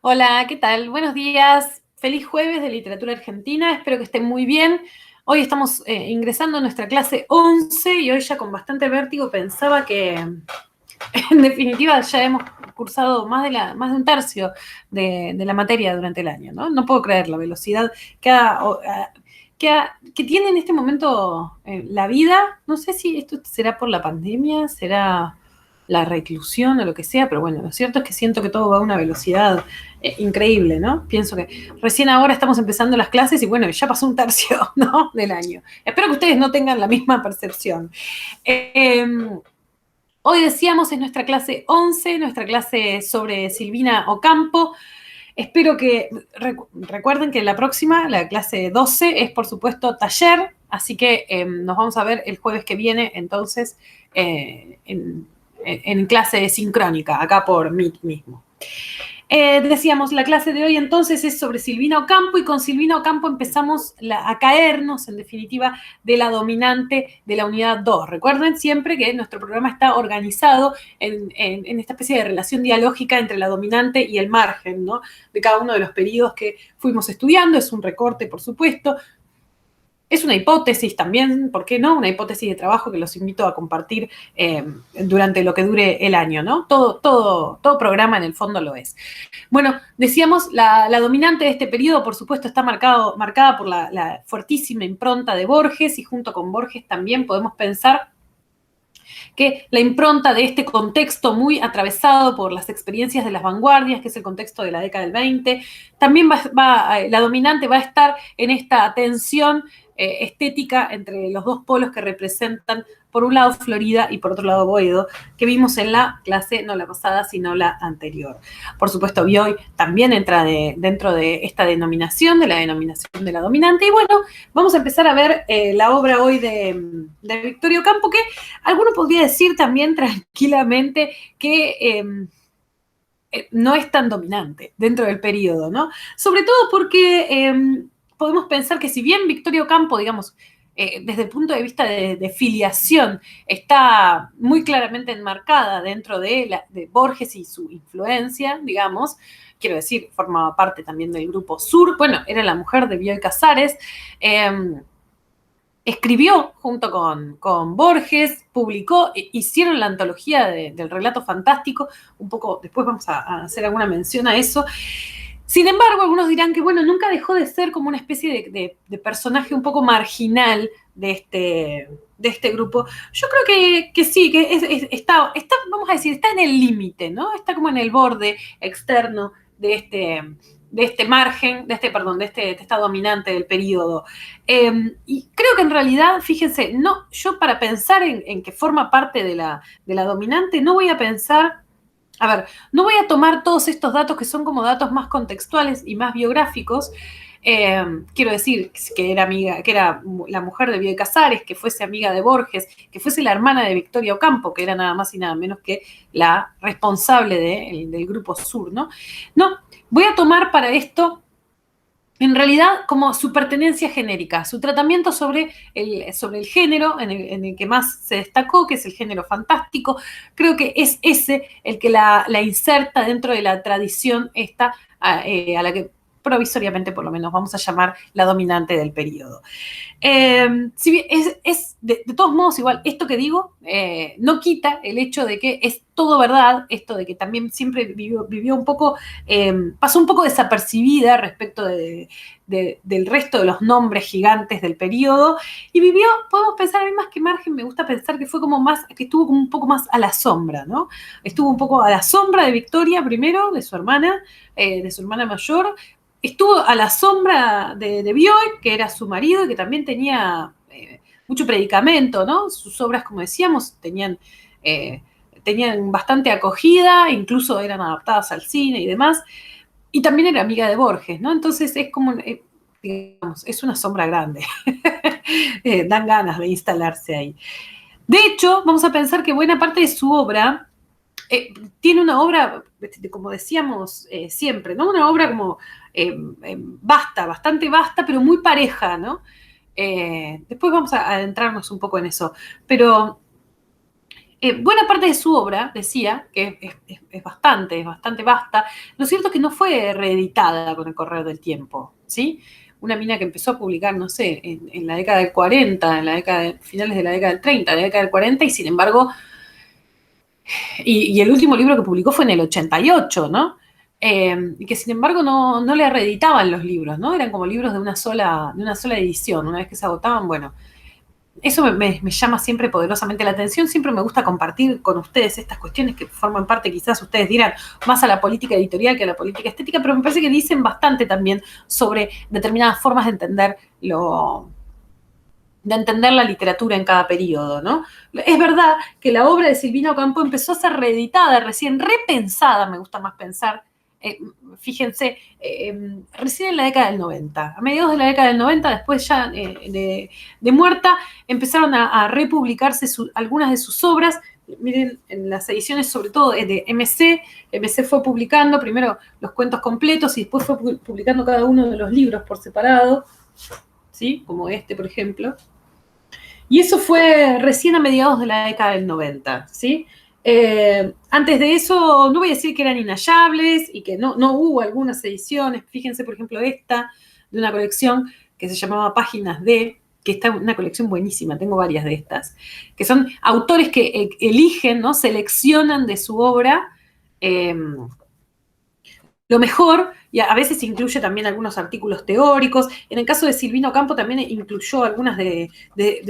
Hola, ¿qué tal? Buenos días. Feliz jueves de literatura argentina. Espero que estén muy bien. Hoy estamos ingresando a nuestra clase 11 y hoy ya con bastante vértigo pensaba que en definitiva ya hemos cursado más de un tercio de la materia durante el año, ¿no? No puedo creer la velocidad que tiene en este momento la vida. No sé si esto será por la pandemia, será la reclusión o lo que sea, pero bueno, lo cierto es que siento que todo va a una velocidad increíble, ¿no? Pienso que recién ahora estamos empezando las clases y bueno, ya pasó un tercio, ¿no? Del año. Espero que ustedes no tengan la misma percepción. Eh, Hoy decíamos es nuestra clase 11, nuestra clase sobre Silvina Ocampo. Espero que recuerden que la próxima, la clase 12, es por supuesto taller, así que nos vamos a ver el jueves que viene, entonces, en clase sincrónica, acá por Meet mismo. Decíamos, la clase de hoy entonces es sobre Silvina Ocampo y con Silvina Ocampo empezamos a caernos, en definitiva, de la dominante de la unidad 2. Recuerden siempre que nuestro programa está organizado en esta especie de relación dialógica entre la dominante y el margen, ¿no? De cada uno de los periodos que fuimos estudiando. Es un recorte, por supuesto. Es una hipótesis también, ¿por qué no? Una hipótesis de trabajo que los invito a compartir durante lo que dure el año, ¿no? Todo programa en el fondo lo es. Bueno, decíamos, la dominante de este periodo, por supuesto, está marcada por la fuertísima impronta de Borges y junto con Borges también podemos pensar que la impronta de este contexto muy atravesado por las experiencias de las vanguardias, que es el contexto de la década del 20, también la dominante va a estar en esta tensión estética entre los dos polos que representan, por un lado Florida y por otro lado Boedo, que vimos en la clase, no la pasada, sino la anterior. Por supuesto, Bioy también entra dentro de esta denominación, de la denominación de la dominante, y bueno, vamos a empezar a ver la obra hoy de Victorio Campo, que alguno podría decir también tranquilamente que no es tan dominante dentro del periodo, ¿no? Sobre todo porque podemos pensar que si bien Victorio Campo, digamos, desde el punto de vista de filiación, está muy claramente enmarcada dentro de Borges y su influencia, digamos, quiero decir, formaba parte también del grupo Sur, bueno, era la mujer de Bioy Casares, escribió junto con Borges, publicó, hicieron la antología del relato fantástico, un poco, después vamos a hacer alguna mención a eso. Sin embargo, algunos dirán que, bueno, nunca dejó de ser como una especie de personaje un poco marginal de este grupo. Yo creo que sí, que está, vamos a decir, está en el límite, ¿no? Está como en el borde externo de este margen, de esta dominante del periodo. Y creo que en realidad, fíjense, no, yo para pensar en que forma parte de la dominante, no voy a pensar, a ver, no voy a tomar todos estos datos que son como datos más contextuales y más biográficos. Quiero decir que era amiga, que era la mujer de Bioy Casares, que fuese amiga de Borges, que fuese la hermana de Victoria Ocampo, que era nada más y nada menos que la responsable del Grupo Sur, ¿no? No, voy a tomar para esto en realidad como su pertenencia genérica, su tratamiento sobre el género en el que más se destacó, que es el género fantástico. Creo que es ese el que la inserta dentro de la tradición esta a la que provisoriamente por lo menos vamos a llamar la dominante del periodo. Si bien de todos modos, igual, esto que digo no quita el hecho de que es todo verdad, esto de que también siempre vivió un poco, pasó un poco desapercibida respecto del resto de los nombres gigantes del periodo, y vivió, podemos pensar, a mí más que margen, me gusta pensar que fue como más, que estuvo como un poco más a la sombra, ¿no? Estuvo un poco a la sombra de Victoria primero, de su hermana mayor, estuvo a la sombra de Bioy, que era su marido y que también tenía mucho predicamento, ¿no? Sus obras, como decíamos, tenían bastante acogida, incluso eran adaptadas al cine y demás, y también era amiga de Borges, ¿no? Entonces es como, digamos, es una sombra grande. Dan ganas de instalarse ahí. De hecho, vamos a pensar que buena parte de su obra tiene una obra, como decíamos siempre, ¿no? Una obra como vasta, bastante vasta, pero muy pareja, ¿no? Después vamos a adentrarnos un poco en eso. Pero buena parte de su obra, decía, que es bastante vasta, lo cierto es que no fue reeditada con el correr del tiempo, ¿sí? Una mina que empezó a publicar, no sé, en la década del 40, finales de la década del 30, la década del 40, y sin embargo, y el último libro que publicó fue en el 88, ¿no? Y que sin embargo no le reeditaban los libros, ¿no? Eran como libros de una sola edición. Una vez que se agotaban, bueno, eso me llama siempre poderosamente la atención. Siempre me gusta compartir con ustedes estas cuestiones que forman parte, quizás ustedes dirán, más a la política editorial que a la política estética, pero me parece que dicen bastante también sobre determinadas formas de entender la literatura en cada periodo, ¿no? Es verdad que la obra de Silvina Ocampo empezó a ser reeditada, recién repensada, me gusta más pensar, fíjense, recién en la década del 90. A mediados de la década del 90, después ya de muerta, empezaron a republicarse algunas de sus obras. Miren, en las ediciones sobre todo de MC fue publicando primero los cuentos completos y después fue publicando cada uno de los libros por separado, ¿sí? Como este, por ejemplo. Y eso fue recién a mediados de la década del 90, ¿sí? Antes de eso, no voy a decir que eran inhallables y que no hubo algunas ediciones. Fíjense, por ejemplo, esta de una colección que se llamaba Páginas de, que está en una colección buenísima, tengo varias de estas, que son autores que eligen, ¿no? Seleccionan de su obra lo mejor, y a veces incluye también algunos artículos teóricos. En el caso de Silvina Ocampo también incluyó algunas de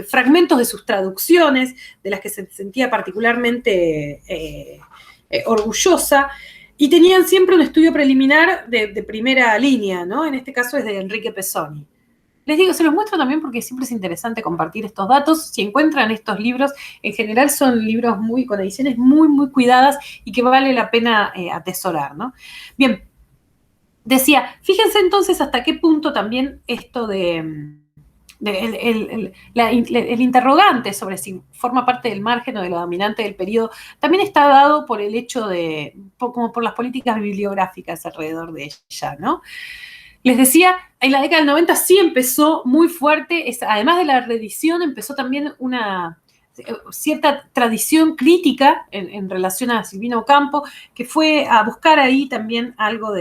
fragmentos de sus traducciones, de las que se sentía particularmente orgullosa, y tenían siempre un estudio preliminar de primera línea, ¿no? En este caso es de Enrique Pesoni. Les digo, se los muestro también porque siempre es interesante compartir estos datos. Si encuentran estos libros, en general son libros con ediciones muy cuidadas y que vale la pena atesorar, ¿no? Bien, decía, fíjense entonces hasta qué punto también esto el interrogante sobre si forma parte del margen o de lo dominante del periodo, también está dado por el hecho como por las políticas bibliográficas alrededor de ella, ¿no? Les decía, en la década del 90 sí empezó muy fuerte, además de la reedición, empezó también una cierta tradición crítica en relación a Silvina Ocampo, que fue a buscar ahí también algo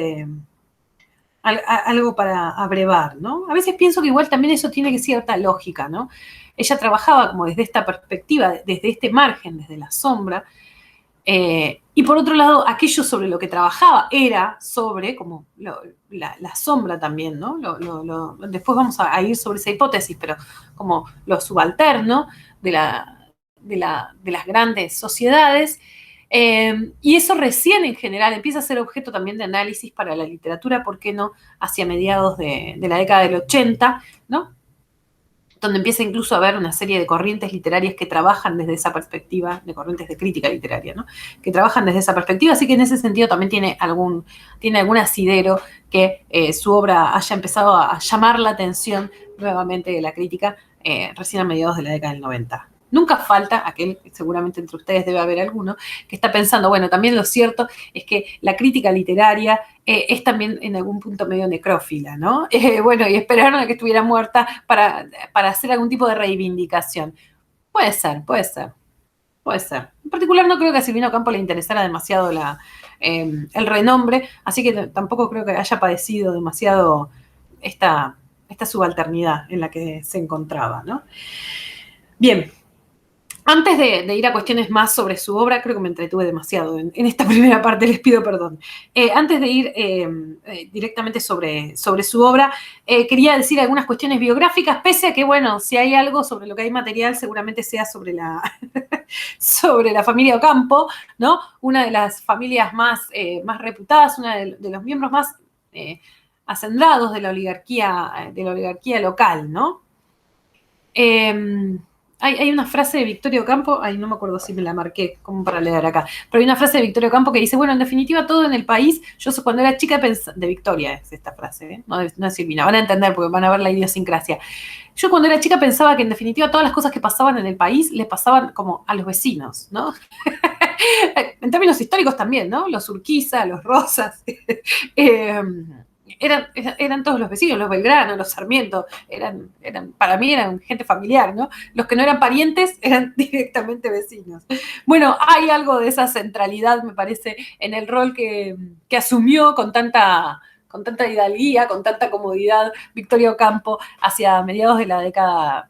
para abrevar, ¿no? A veces pienso que igual también eso tiene cierta lógica, ¿no? Ella trabajaba como desde esta perspectiva, desde este margen, desde la sombra, y por otro lado, aquello sobre lo que trabajaba era sobre como la sombra también, ¿no? Después vamos a ir sobre esa hipótesis, pero como lo subalterno de las grandes sociedades. Y eso recién en general empieza a ser objeto también de análisis para la literatura, ¿por qué no? Hacia mediados de la década del 80, ¿no? Donde empieza incluso a haber una serie de corrientes literarias que trabajan desde esa perspectiva, de corrientes de crítica literaria, ¿no? Que trabajan desde esa perspectiva, así que en ese sentido también tiene algún asidero que su obra haya empezado a llamar la atención nuevamente de la crítica recién a mediados de la década del 90. Nunca falta aquel, seguramente entre ustedes debe haber alguno, que está pensando, bueno, también lo cierto es que la crítica literaria es también en algún punto medio necrófila, ¿no? Bueno, y esperaron a que estuviera muerta para hacer algún tipo de reivindicación. Puede ser. En particular no creo que a Silvina Ocampo le interesara demasiado el renombre, así que tampoco creo que haya padecido demasiado esta subalternidad en la que se encontraba, ¿no? Bien. Antes de ir a cuestiones más sobre su obra, creo que me entretuve demasiado en esta primera parte, les pido perdón. Antes de ir directamente sobre su obra, quería decir algunas cuestiones biográficas, pese a que, bueno, si hay algo sobre lo que hay material, seguramente sea sobre la familia Ocampo, ¿no? Una de las familias más reputadas, una de los miembros más hacendados de la oligarquía local, ¿no? Hay una frase de Victorio Ocampo, no me acuerdo si me la marqué como para leer acá, pero hay una frase de Victorio Ocampo que dice, bueno, en definitiva todo en el país, yo cuando era chica de Victoria es esta frase, no es Silvina, van a entender porque van a ver la idiosincrasia. Yo cuando era chica pensaba que en definitiva todas las cosas que pasaban en el país les pasaban como a los vecinos, ¿no? En términos históricos también, ¿no? Los Urquiza, los Rosas. eran todos los vecinos, los Belgrano, los Sarmiento, para mí eran gente familiar, ¿no? Los que no eran parientes eran directamente vecinos. Bueno, hay algo de esa centralidad, me parece, en el rol que asumió con tanta hidalguía, con tanta comodidad Victoria Ocampo hacia mediados de la década,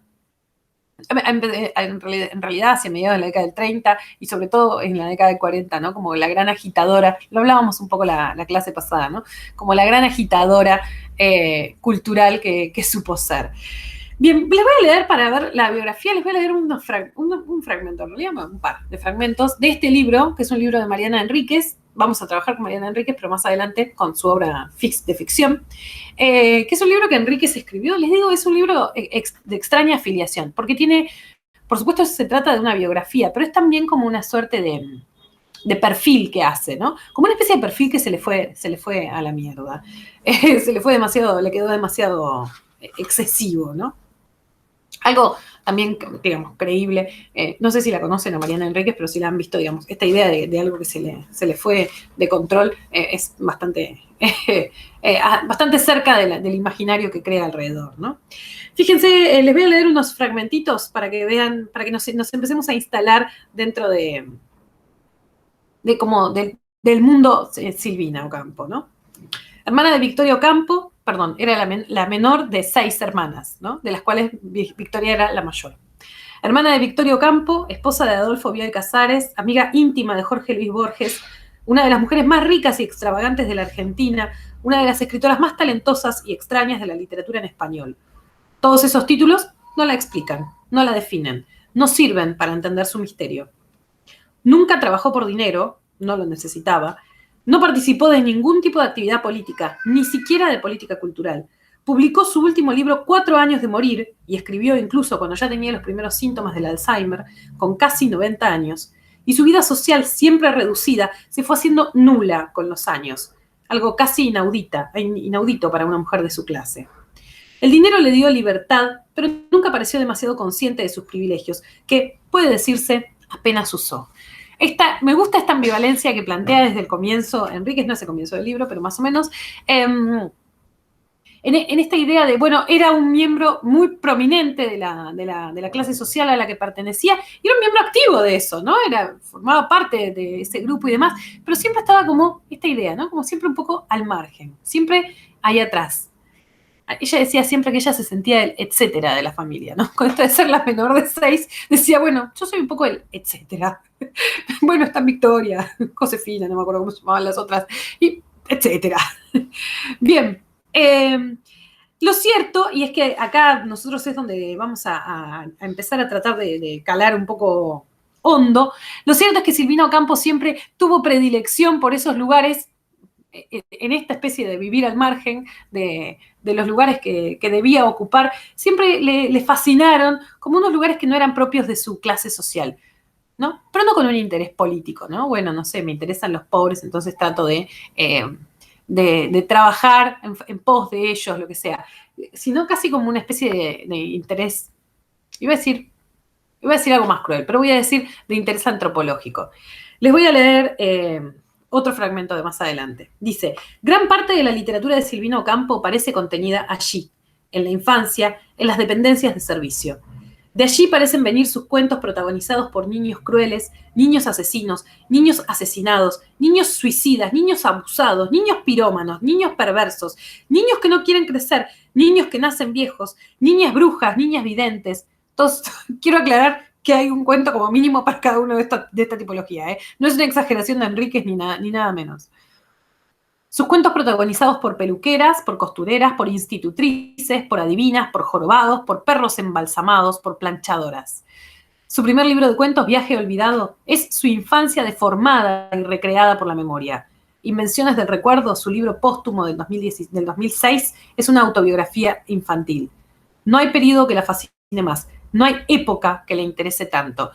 en realidad hacia mediados de la década del 30 y sobre todo en la década del 40, ¿no? Como la gran agitadora, lo hablábamos un poco la clase pasada, ¿no? Como la gran agitadora cultural que supo ser. Bien, les voy a leer para ver la biografía, les voy a leer un fragmento, en realidad un par de fragmentos de este libro, que es un libro de Mariana Enríquez. Vamos a trabajar con Mariana Enríquez, pero más adelante con su obra de ficción, que es un libro que Enríquez escribió. Les digo, es un libro de extraña afiliación, porque tiene, por supuesto, se trata de una biografía, pero es también como una suerte de perfil que hace, ¿no? Como una especie de perfil que se le fue a la mierda. Le quedó demasiado excesivo, ¿no? Algo también, digamos, creíble. No sé si la conocen a Mariana Enríquez, pero si la han visto, digamos, esta idea de algo que se le fue de control es bastante cerca del imaginario que crea alrededor, ¿no? Fíjense, les voy a leer unos fragmentitos para que vean, para que nos empecemos a instalar dentro del mundo Silvina Ocampo, ¿no? Hermana de Victoria Ocampo, perdón, era la menor de 6 hermanas, ¿no? De las cuales Victoria era la mayor. Hermana de Victoria Ocampo, esposa de Adolfo Bioy Casares, amiga íntima de Jorge Luis Borges, una de las mujeres más ricas y extravagantes de la Argentina, una de las escritoras más talentosas y extrañas de la literatura en español. Todos esos títulos no la explican, no la definen, no sirven para entender su misterio. Nunca trabajó por dinero, no lo necesitaba. No participó de ningún tipo de actividad política, ni siquiera de política cultural. Publicó su último libro 4 años de morir y escribió incluso cuando ya tenía los primeros síntomas del Alzheimer, con casi 90 años. Y su vida social, siempre reducida, se fue haciendo nula con los años. Algo casi inaudito para una mujer de su clase. El dinero le dio libertad, pero nunca pareció demasiado consciente de sus privilegios, que, puede decirse, apenas usó. Me gusta esta ambivalencia que plantea desde el comienzo, Enríquez, no es el comienzo del libro, pero más o menos, en esta idea de, bueno, era un miembro muy prominente de la clase social a la que pertenecía, y era un miembro activo de eso, ¿no? Formaba parte de ese grupo y demás, pero siempre estaba como esta idea, ¿no? Como siempre un poco al margen, siempre ahí atrás. Ella decía siempre que ella se sentía el etcétera de la familia, ¿no? Con esto de ser la menor de 6, decía, bueno, yo soy un poco el etcétera. Bueno, está Victoria, Josefina, no me acuerdo cómo se llamaban las otras, y etcétera. Bien, lo cierto, y es que acá nosotros es donde vamos a empezar a tratar de calar un poco hondo, lo cierto es que Silvina Ocampo siempre tuvo predilección por esos lugares, en esta especie de vivir al margen de los lugares que debía ocupar, siempre le fascinaron como unos lugares que no eran propios de su clase social, ¿no? Pero no con un interés político, ¿no? Bueno, no sé, me interesan los pobres, entonces trato de trabajar en pos de ellos, lo que sea, sino casi como una especie de interés, iba a decir algo más cruel, pero voy a decir de interés antropológico. Les voy a leer otro fragmento de más adelante. Dice, gran parte de la literatura de Silvina Ocampo parece contenida allí, en la infancia, en las dependencias de servicio. De allí parecen venir sus cuentos protagonizados por niños crueles, niños asesinos, niños asesinados, niños suicidas, niños abusados, niños pirómanos, niños perversos, niños que no quieren crecer, niños que nacen viejos, niñas brujas, niñas videntes. Entonces, quiero aclarar que hay un cuento como mínimo para cada uno de esta tipología, ¿eh? No es una exageración de Enríquez ni nada menos. Sus cuentos protagonizados por peluqueras, por costureras, por institutrices, por adivinas, por jorobados, por perros embalsamados, por planchadoras. Su primer libro de cuentos, Viaje olvidado, es su infancia deformada y recreada por la memoria. Invenciones del recuerdo, su libro póstumo del 2006, es una autobiografía infantil. No hay periodo que la fascine más. No hay época que le interese tanto.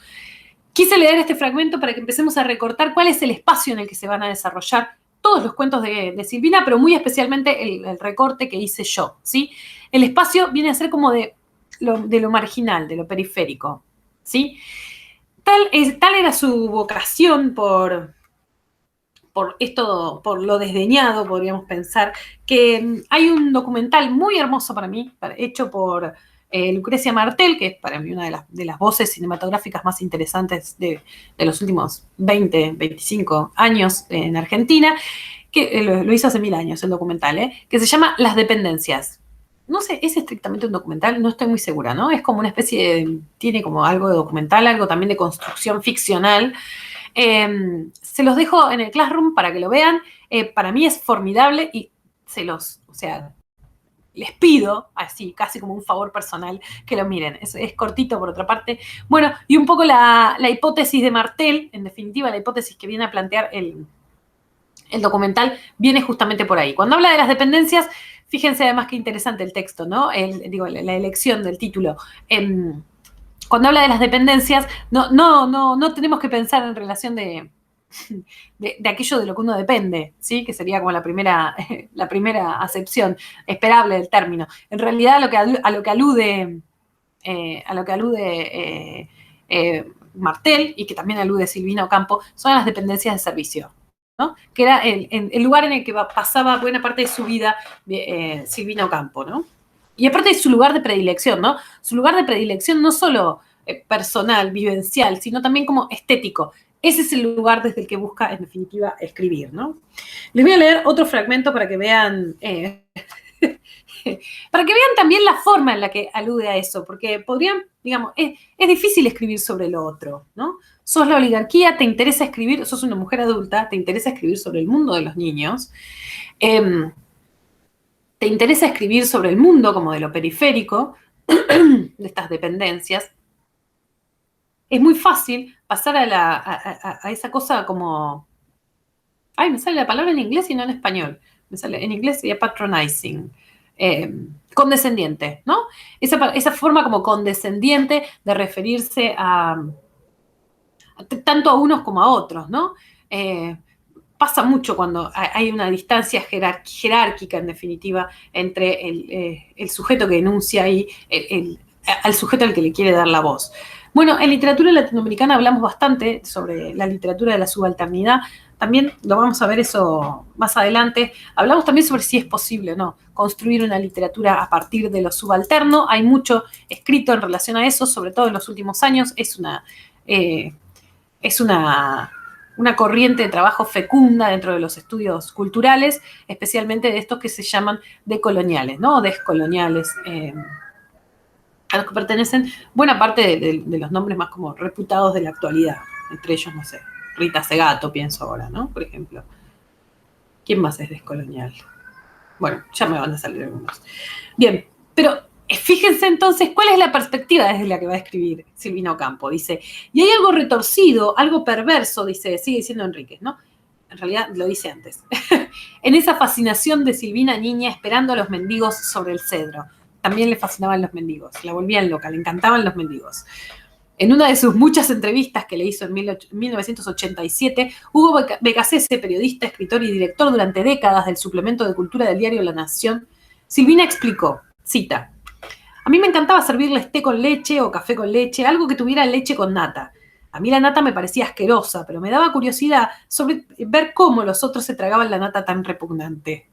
Quise leer este fragmento para que empecemos a recortar cuál es el espacio en el que se van a desarrollar todos los cuentos de Silvina, pero muy especialmente el recorte que hice yo, ¿sí? El espacio viene a ser como de lo marginal, de lo periférico, ¿sí? Tal era su vocación por por esto, por lo desdeñado, podríamos pensar, que hay un documental muy hermoso para mí, hecho por Lucrecia Martel, que es para mí una de las voces cinematográficas más interesantes de los últimos 20, 25 años en Argentina, que lo hizo hace 1000 años el documental, que se llama Las dependencias. No sé, es estrictamente un documental, no estoy muy segura, ¿no? Es como una especie de, tiene como algo de documental, algo también de construcción ficcional. Se los dejo en el Classroom para que lo vean. Para mí es formidable y o sea, les pido, así, casi como un favor personal, que lo miren. Es cortito por otra parte. Bueno, y un poco la hipótesis de Martel, en definitiva, la hipótesis que viene a plantear el documental, viene justamente por ahí. Cuando habla de las dependencias, fíjense además qué interesante el texto, ¿no? La elección del título. Cuando habla de las dependencias, no tenemos que pensar en relación de aquello de lo que uno depende, ¿sí? Que sería como la primera acepción esperable del término. En realidad a lo que alude Martel, y que también alude Silvina Ocampo, son las dependencias de servicio, ¿no? Que era el lugar en el que pasaba buena parte de su vida Silvina Ocampo, ¿no? Y aparte de su lugar de predilección, ¿no? Su lugar de predilección no solo personal, vivencial, sino también como estético. Ese es el lugar desde el que busca, en definitiva, escribir, ¿no? Les voy a leer otro fragmento para que vean para que vean también la forma en la que alude a eso, porque podrían, digamos, es difícil escribir sobre lo otro, ¿no? Sos la oligarquía, te interesa escribir, sos una mujer adulta, te interesa escribir sobre el mundo de los niños, te interesa escribir sobre el mundo como de lo periférico, de estas dependencias. Es muy fácil pasar a esa cosa como... Ay, me sale la palabra en inglés y no en español. En inglés sería patronizing. Condescendiente, ¿no? Esa forma como condescendiente de referirse tanto a unos como a otros, ¿no? Pasa mucho cuando hay una distancia jerárquica, en definitiva, entre el sujeto que denuncia y al sujeto al que le quiere dar la voz. Bueno, en literatura latinoamericana hablamos bastante sobre la literatura de la subalternidad. También lo vamos a ver eso más adelante. Hablamos también sobre si es posible o no construir una literatura a partir de lo subalterno. Hay mucho escrito en relación a eso, sobre todo en los últimos años. Es una corriente de trabajo fecunda dentro de los estudios culturales, especialmente de estos que se llaman decoloniales, ¿no? Descoloniales, a los que pertenecen buena parte de los nombres más como reputados de la actualidad. Entre ellos, no sé, Rita Segato, pienso ahora, ¿no? Por ejemplo. ¿Quién más es descolonial? Bueno, ya me van a salir algunos. Bien, pero fíjense entonces cuál es la perspectiva desde la que va a escribir Silvina Ocampo. Dice, y hay algo retorcido, algo perverso, dice, sigue diciendo Enríquez, ¿no? En realidad lo dice antes. En esa fascinación de Silvina niña esperando a los mendigos sobre el cedro. También le fascinaban los mendigos, la volvían loca, le encantaban los mendigos. En una de sus muchas entrevistas que le hizo en 1987, Hugo Becasese, periodista, escritor y director durante décadas del suplemento de cultura del diario La Nación, Silvina explicó, cita, a mí me encantaba servirles té con leche o café con leche, algo que tuviera leche con nata. A mí la nata me parecía asquerosa, pero me daba curiosidad sobre ver cómo los otros se tragaban la nata tan repugnante.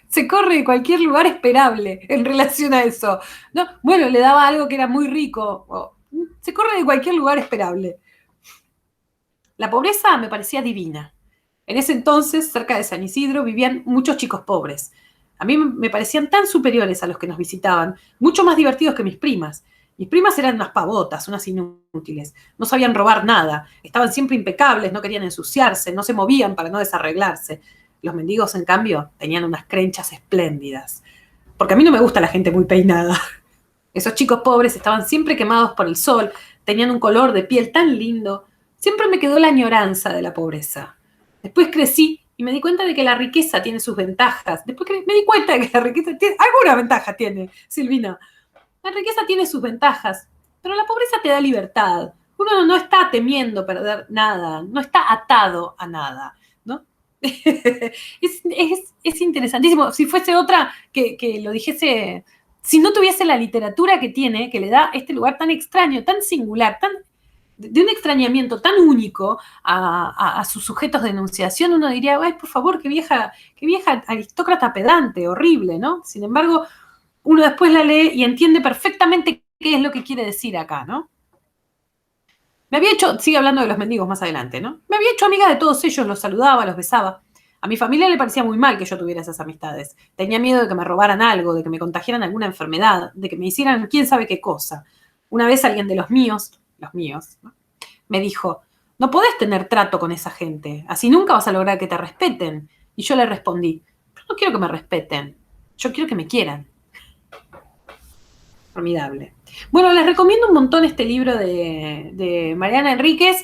Se corre de cualquier lugar esperable en relación a eso. ¿No? Bueno, le daba algo que era muy rico. Se corre de cualquier lugar esperable. La pobreza me parecía divina. En ese entonces, cerca de San Isidro, vivían muchos chicos pobres. A mí me parecían tan superiores a los que nos visitaban, mucho más divertidos que mis primas. Mis primas eran unas pavotas, unas inútiles. No sabían robar nada, estaban siempre impecables, no querían ensuciarse, no se movían para no desarreglarse. Los mendigos, en cambio, tenían unas crenchas espléndidas. Porque a mí no me gusta la gente muy peinada. Esos chicos pobres estaban siempre quemados por el sol, tenían un color de piel tan lindo. Siempre me quedó la añoranza de la pobreza. Después crecí y me di cuenta de que la riqueza tiene sus ventajas. Después me di cuenta de que la riqueza tiene... Alguna ventaja tiene, Silvina. La riqueza tiene sus ventajas, pero la pobreza te da libertad. Uno no está temiendo perder nada, no está atado a nada, ¿no? Es interesantísimo. Si fuese otra que lo dijese, si no tuviese la literatura que tiene, que le da este lugar tan extraño, tan singular, tan de un extrañamiento tan único a sus sujetos de enunciación, uno diría, ay, por favor, qué vieja aristócrata pedante, horrible, ¿no? Sin embargo, uno después la lee y entiende perfectamente qué es lo que quiere decir acá, ¿no? Me había hecho, sigue hablando de los mendigos más adelante, ¿no? Me había hecho amiga de todos ellos, los saludaba, los besaba. A mi familia le parecía muy mal que yo tuviera esas amistades. Tenía miedo de que me robaran algo, de que me contagiaran alguna enfermedad, de que me hicieran quién sabe qué cosa. Una vez alguien de los míos, ¿no? Me dijo, no podés tener trato con esa gente, así nunca vas a lograr que te respeten. Y yo le respondí, pero no quiero que me respeten, yo quiero que me quieran. Formidable. Bueno, les recomiendo un montón este libro de Mariana Enríquez.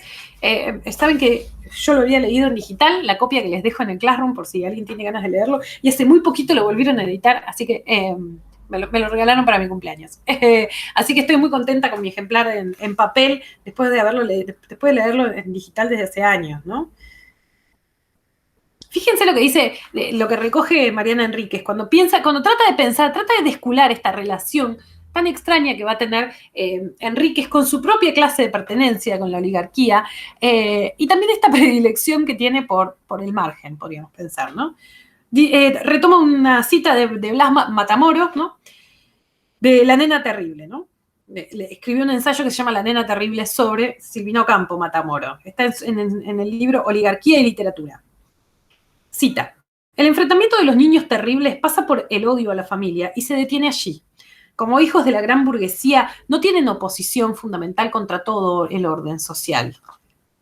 Saben que yo lo había leído en digital, la copia que les dejo en el Classroom por si alguien tiene ganas de leerlo, y hace muy poquito lo volvieron a editar, así que me lo regalaron para mi cumpleaños. Así que estoy muy contenta con mi ejemplar en papel después de leerlo en digital desde hace años, ¿no? Fíjense lo que dice, lo que recoge Mariana Enríquez, cuando trata de pensar, trata de descular esta relación tan extraña que va a tener Enríquez con su propia clase de pertenencia, con la oligarquía, y también esta predilección que tiene por el margen, podríamos pensar, ¿no? Retoma una cita de Blas Matamoros, ¿no? De La Nena Terrible, ¿no? Le escribió un ensayo que se llama La Nena Terrible sobre Silvino Campo Matamoros. Está en el libro Oligarquía y Literatura. Cita. El enfrentamiento de los niños terribles pasa por el odio a la familia y se detiene allí. Como hijos de la gran burguesía, no tienen oposición fundamental contra todo el orden social.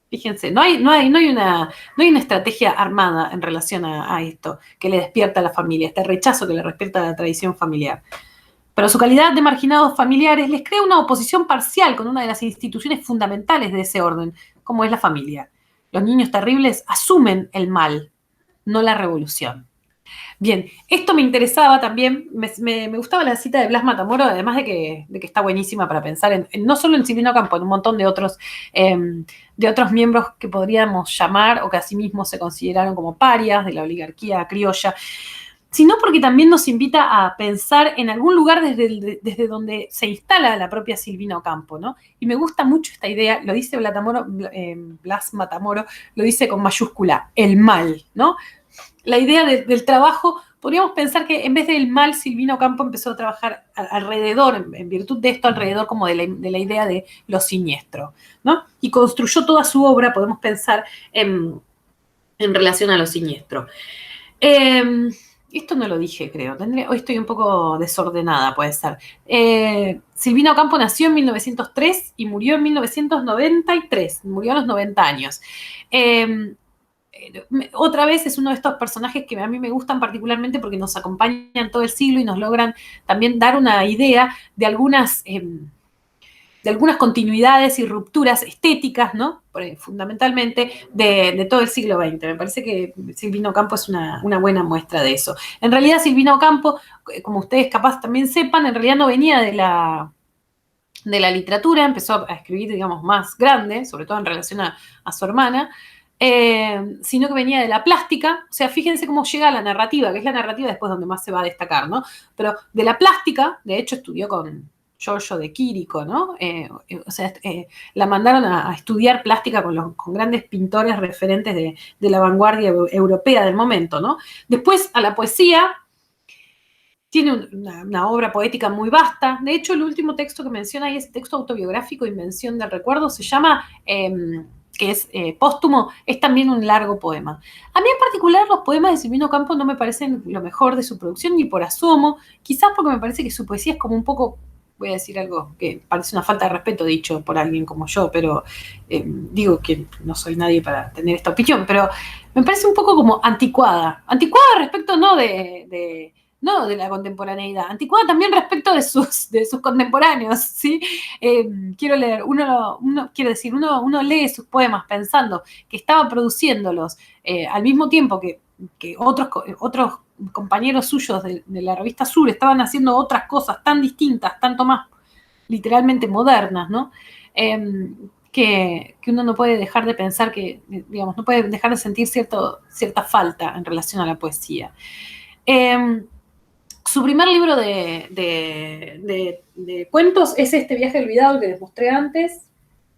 Fíjense, no hay una estrategia armada en relación a esto que le despierta a la familia, este rechazo que le despierta a la tradición familiar. Pero su calidad de marginados familiares les crea una oposición parcial con una de las instituciones fundamentales de ese orden, como es la familia. Los niños terribles asumen el mal, no la revolución. Bien, esto me interesaba también, me gustaba la cita de Blas Matamoro, además de que está buenísima para pensar no solo en Silvino Campo, en un montón de otros miembros que podríamos llamar o que asimismo se consideraron como parias de la oligarquía criolla, sino porque también nos invita a pensar en algún lugar desde donde se instala la propia Silvino Campo, ¿no? Y me gusta mucho esta idea, lo dice Blas Matamoro, lo dice con mayúscula, el mal, ¿no? La idea del trabajo, podríamos pensar que en vez del mal, Silvino Campo empezó a trabajar alrededor, en virtud de esto, alrededor como de la idea de lo siniestro, ¿no? Y construyó toda su obra, podemos pensar, en relación a lo siniestro. Esto no lo dije, creo. Hoy estoy un poco desordenada, puede ser. Silvino Campo nació en 1903 y murió en 1993. Murió a los 90 años. Otra vez es uno de estos personajes que a mí me gustan particularmente porque nos acompañan todo el siglo y nos logran también dar una idea de algunas continuidades y rupturas estéticas, ¿no? Fundamentalmente de todo el siglo XX. Me parece que Silvino Campo es una buena muestra de eso. En realidad Silvino Campo, como ustedes capaz también sepan, en realidad no venía de la literatura, empezó a escribir, digamos, más grande, sobre todo en relación a su hermana, sino que venía de la plástica. O sea, fíjense cómo llega a la narrativa, que es la narrativa después donde más se va a destacar, ¿no? Pero de la plástica, de hecho estudió con Giorgio de Quirico, ¿no? La mandaron a estudiar plástica con grandes pintores referentes de la vanguardia europea del momento, ¿no? Después a la poesía. Tiene una obra poética muy vasta. De hecho, el último texto que menciona ahí, ese texto autobiográfico, Invención del Recuerdo, se llama, que es póstumo, es también un largo poema. A mí en particular los poemas de Silvino Campo no me parecen lo mejor de su producción, ni por asomo, quizás porque me parece que su poesía es como un poco, voy a decir algo que parece una falta de respeto dicho por alguien como yo, pero digo que no soy nadie para tener esta opinión, pero me parece un poco como anticuada respecto no de la contemporaneidad, anticuada también respecto de sus contemporáneos, ¿sí? Quiero leer, uno lee sus poemas pensando que estaba produciéndolos al mismo tiempo que otros compañeros suyos de la revista Sur estaban haciendo otras cosas tan distintas, tanto más literalmente modernas, ¿no? Que uno no puede dejar de pensar que, digamos, no puede dejar de sentir cierta falta en relación a la poesía. Su primer libro de cuentos es este Viaje olvidado que les mostré antes.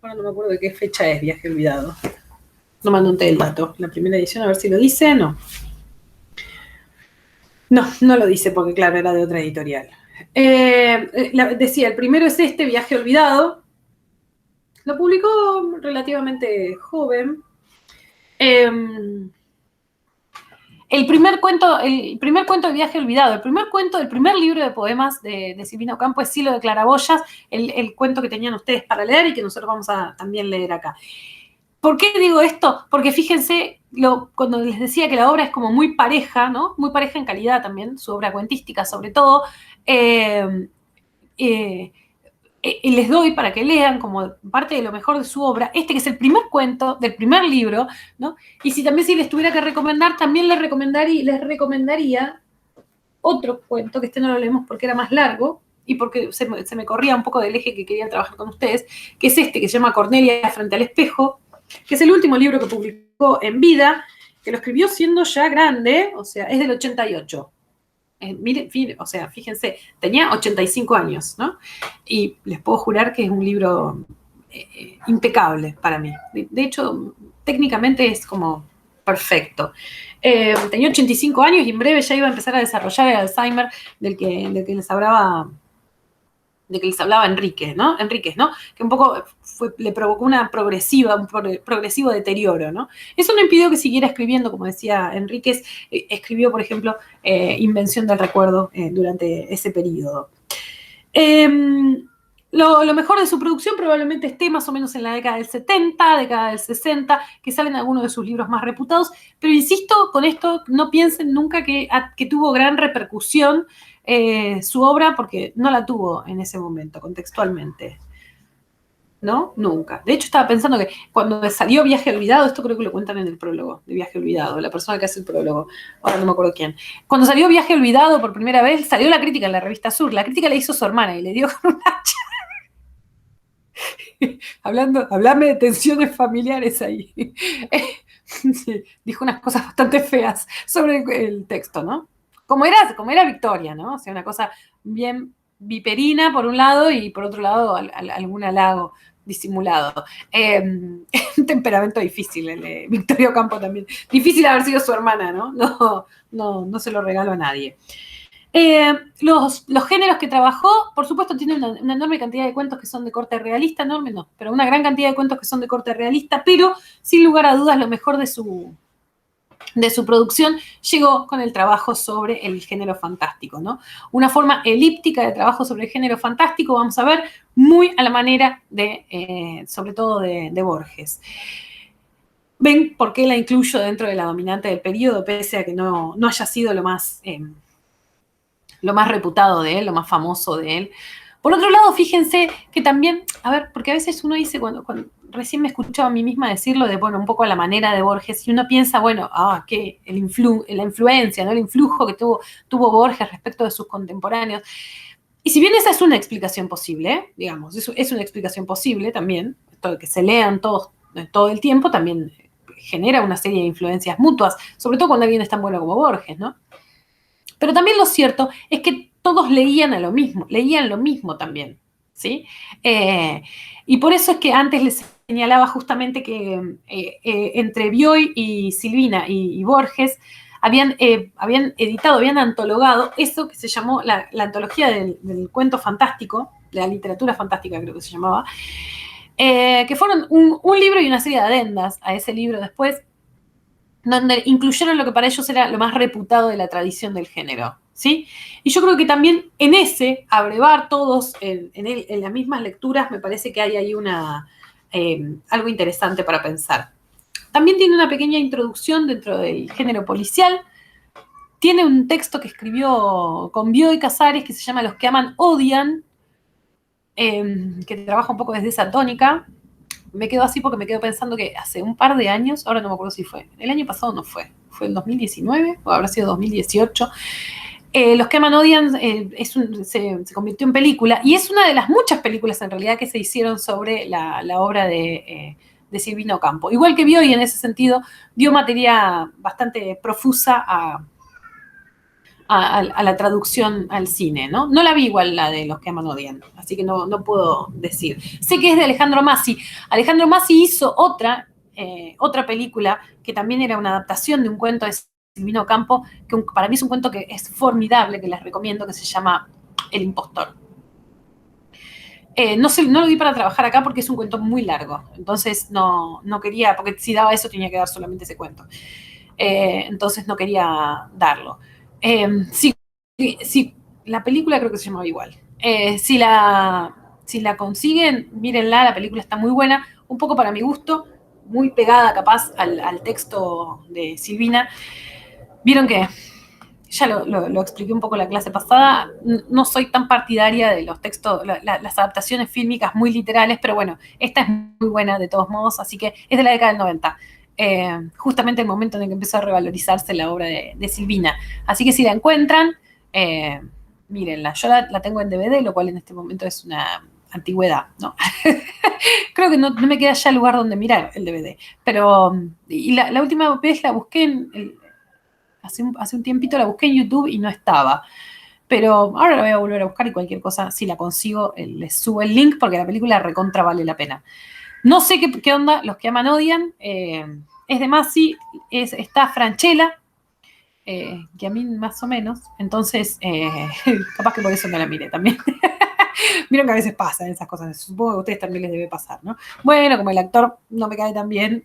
Ahora no me acuerdo de qué fecha es Viaje Olvidado. No me anoté el dato. La primera edición, a ver si lo dice. No. No lo dice porque, claro, era de otra editorial. Decía, el primero es este, Viaje Olvidado. Lo publicó relativamente joven. El primer cuento de Viaje Olvidado, el primer cuento del primer libro de poemas de Silvina Ocampo es Silo de Claraboyas, el cuento que tenían ustedes para leer y que nosotros vamos a también leer acá. ¿Por qué digo esto? Porque fíjense, cuando les decía que la obra es como muy pareja, ¿no? Muy pareja en calidad también, su obra cuentística sobre todo, les doy para que lean como parte de lo mejor de su obra, que es el primer cuento del primer libro, ¿no? Y si les tuviera que recomendar, también les recomendaría otro cuento, que no lo leemos porque era más largo y porque se me corría un poco del eje que quería trabajar con ustedes, que es que se llama Cornelia frente al espejo, que es el último libro que publicó en vida, que lo escribió siendo ya grande, o sea, es del 88. Miren, o sea, fíjense, tenía 85 años, ¿no? Y les puedo jurar que es un libro impecable para mí. De hecho, técnicamente es como perfecto. Tenía 85 años y en breve ya iba a empezar a desarrollar el Alzheimer del que les hablaba Enríquez, ¿no? Que un poco le provocó un progresivo deterioro, ¿no? Eso no impidió que siguiera escribiendo, como decía Enríquez, escribió, por ejemplo, Invención del Recuerdo durante ese periodo. Lo mejor de su producción probablemente esté más o menos en la década del 70, década del 60, que salen algunos de sus libros más reputados, pero insisto, con esto no piensen nunca que tuvo gran repercusión su obra, porque no la tuvo en ese momento, contextualmente. ¿No? Nunca. De hecho, estaba pensando que cuando salió Viaje Olvidado, esto creo que lo cuentan en el prólogo de Viaje Olvidado, la persona que hace el prólogo, ahora no me acuerdo quién. Cuando salió Viaje Olvidado por primera vez, salió la crítica en la revista Sur. La crítica la hizo su hermana y le dio con un hacha. Hablame de tensiones familiares ahí. Sí, dijo unas cosas bastante feas sobre el texto, ¿no? Como era Victoria, ¿no? O sea, una cosa bien viperina por un lado y por otro lado algún halago disimulado. Un temperamento difícil el de Victoria Ocampo también. Difícil haber sido su hermana, ¿no? No se lo regalo a nadie. Los géneros que trabajó, por supuesto, tiene una enorme cantidad de cuentos que son de corte realista, enorme no, pero una gran cantidad de cuentos que son de corte realista, pero sin lugar a dudas lo mejor de su producción llegó con el trabajo sobre el género fantástico, ¿no? Una forma elíptica de trabajo sobre el género fantástico, vamos a ver, muy a la manera sobre todo de Borges. ¿Ven por qué la incluyo dentro de la dominante del periodo, pese a que no haya sido lo más reputado de él, lo más famoso de él? Por otro lado, fíjense que también, a ver, porque a veces uno dice, cuando recién me escuchaba a mí misma decirlo de, bueno, un poco a la manera de Borges, y uno piensa, bueno, que la influencia, ¿no? El influjo que tuvo Borges respecto de sus contemporáneos. Y si bien esa es una explicación posible, digamos, es una explicación posible también, esto de que se lean todos todo el tiempo también genera una serie de influencias mutuas, sobre todo cuando alguien es tan bueno como Borges, ¿no? Pero también lo cierto es que todos leían lo mismo también, ¿sí? Y por eso es que antes les señalaba justamente que entre Bioy y Silvina y Borges habían editado, habían antologado eso que se llamó la antología del cuento fantástico, de la literatura fantástica creo que se llamaba, que fueron un libro y una serie de adendas a ese libro después, donde incluyeron lo que para ellos era lo más reputado de la tradición del género, ¿sí? Y yo creo que también en ese, abrevar todos en las mismas lecturas, me parece que hay ahí algo interesante para pensar. También tiene una pequeña introducción dentro del género policial. Tiene un texto que escribió con Bioy Casares que se llama Los que aman odian, que trabaja un poco desde esa tónica. Me quedo así porque me quedo pensando que hace un par de años, ahora no me acuerdo si fue, el año pasado no fue el 2019 o habrá sido 2018, Los que aman odian se convirtió en película y es una de las muchas películas en realidad que se hicieron sobre la obra de Silvina Ocampo. Igual que Bioy en ese sentido dio materia bastante profusa a a la traducción al cine, ¿no? No la vi igual la de Los que aman odian, así que no puedo decir. Sé que es de Alejandro Mazzi. Alejandro Mazzi hizo otra película que también era una adaptación de un cuento de Silvino Campo, que para mí es un cuento que es formidable, que les recomiendo, que se llama El impostor. No lo di para trabajar acá porque es un cuento muy largo, entonces no quería, porque si daba eso tenía que dar solamente ese cuento. Entonces no quería darlo. Sí, la película creo que se llamaba igual. Si la consiguen, mírenla, la película está muy buena, un poco para mi gusto, muy pegada capaz al texto de Silvina. Vieron que ya lo expliqué un poco en la clase pasada, no soy tan partidaria de los textos, las adaptaciones fílmicas muy literales, pero bueno, esta es muy buena de todos modos, así que es de la década del 90. Justamente el momento en el que empezó a revalorizarse la obra de Silvina. Así que si la encuentran, mírenla. Yo la tengo en DVD, lo cual en este momento es una antigüedad, ¿no? Creo que no me queda ya lugar donde mirar el DVD. Pero y la última vez la busqué hace un tiempito, la busqué en YouTube y no estaba. Pero ahora la voy a volver a buscar y cualquier cosa, si la consigo, les subo el link porque la película recontra vale la pena. No sé qué onda, Los que aman odian. Es de Mazzi, está Francella, que a mí más o menos. Entonces, capaz que por eso me la miré también. Vieron que a veces pasan esas cosas. Supongo que a ustedes también les debe pasar, ¿no? Bueno, como el actor no me cae tan bien,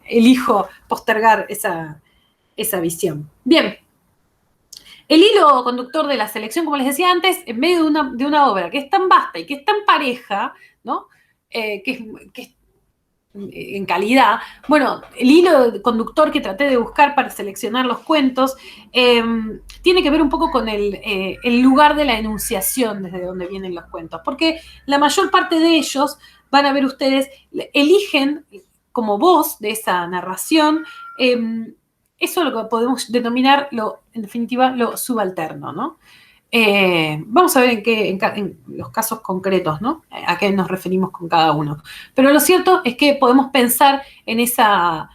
elijo postergar esa visión. Bien. El hilo conductor de la selección, como les decía antes, en medio de una obra que es tan vasta y que es tan pareja, ¿no? Que es en calidad. Bueno, el hilo conductor que traté de buscar para seleccionar los cuentos tiene que ver un poco con el lugar de la enunciación desde donde vienen los cuentos, porque la mayor parte de ellos, van a ver ustedes, eligen como voz de esa narración eso es lo que podemos denominar, en definitiva, lo subalterno, ¿no? Vamos a ver en los casos concretos, ¿no? A qué nos referimos con cada uno. Pero lo cierto es que podemos pensar en esa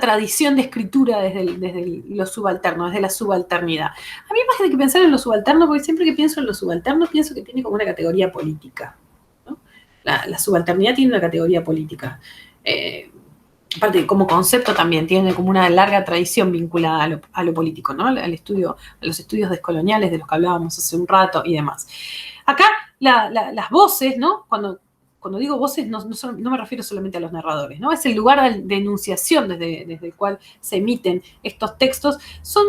tradición de escritura desde lo subalterno, desde la subalternidad. A mí me parece que pensar en lo subalterno, porque siempre que pienso en lo subalterno, pienso que tiene como una categoría política, ¿no? La subalternidad tiene una categoría política. Aparte, como concepto también tiene como una larga tradición vinculada a lo político, ¿no? A los estudios descoloniales de los que hablábamos hace un rato y demás. Acá las voces, ¿no? Cuando digo voces no me refiero solamente a los narradores, ¿no? Es el lugar de enunciación desde el cual se emiten estos textos. Son,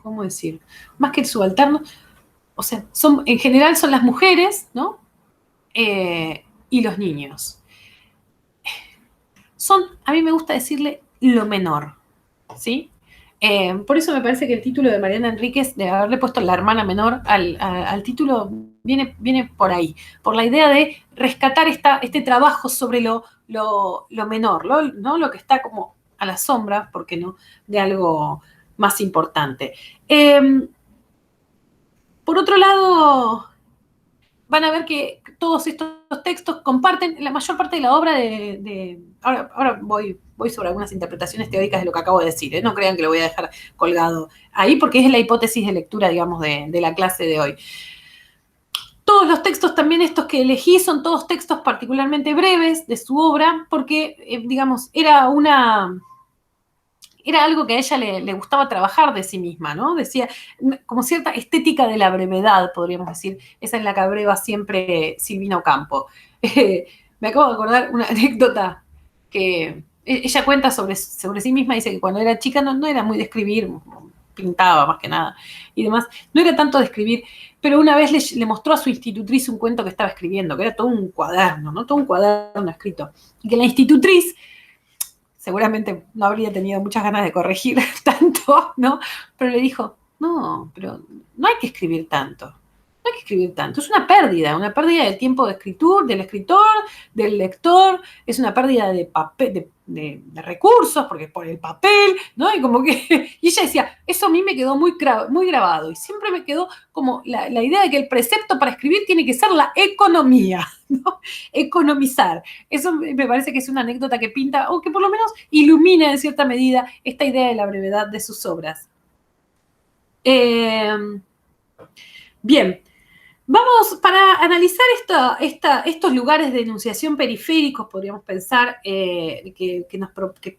¿cómo decir? Más que el subalterno, o sea, en general son las mujeres, ¿no? Y los niños. A mí me gusta decirle lo menor, ¿sí? Por eso me parece que el título de Mariana Enríquez, de haberle puesto la hermana menor al título, viene por ahí, por la idea de rescatar este trabajo sobre lo menor, ¿no? Lo que está como a la sombra, ¿por qué no?, de algo más importante. Por otro lado, van a ver que todos estos textos comparten la mayor parte de la obra ahora voy sobre algunas interpretaciones teóricas de lo que acabo de decir, ¿eh? No crean que lo voy a dejar colgado ahí, porque es la hipótesis de lectura, digamos, de la clase de hoy. Todos los textos también estos que elegí son todos textos particularmente breves de su obra, porque, digamos, era algo que a ella le gustaba trabajar de sí misma, ¿no? Decía, como cierta estética de la brevedad, podríamos decir, esa es la que abreva siempre Silvina Ocampo. Me acabo de acordar una anécdota que ella cuenta sobre sí misma, dice que cuando era chica no era muy de escribir, pintaba más que nada y demás, no era tanto de escribir, pero una vez le mostró a su institutriz un cuento que estaba escribiendo, que era todo un cuaderno, ¿no? Todo un cuaderno escrito, y que la institutriz seguramente no habría tenido muchas ganas de corregir tanto, ¿no? Pero le dijo, no, pero no hay que escribir tanto. No hay que escribir tanto. Es una pérdida del tiempo del escritor, del lector, es una pérdida de papel, de recursos, porque por el papel, ¿no? Y como que, y ella decía, eso a mí me quedó muy grabado, y siempre me quedó como la idea de que el precepto para escribir tiene que ser la economía, ¿no? Economizar. Eso me parece que es una anécdota que pinta, o que por lo menos ilumina en cierta medida esta idea de la brevedad de sus obras. Eh, bien, vamos, para analizar estos lugares de enunciación periféricos, podríamos pensar, que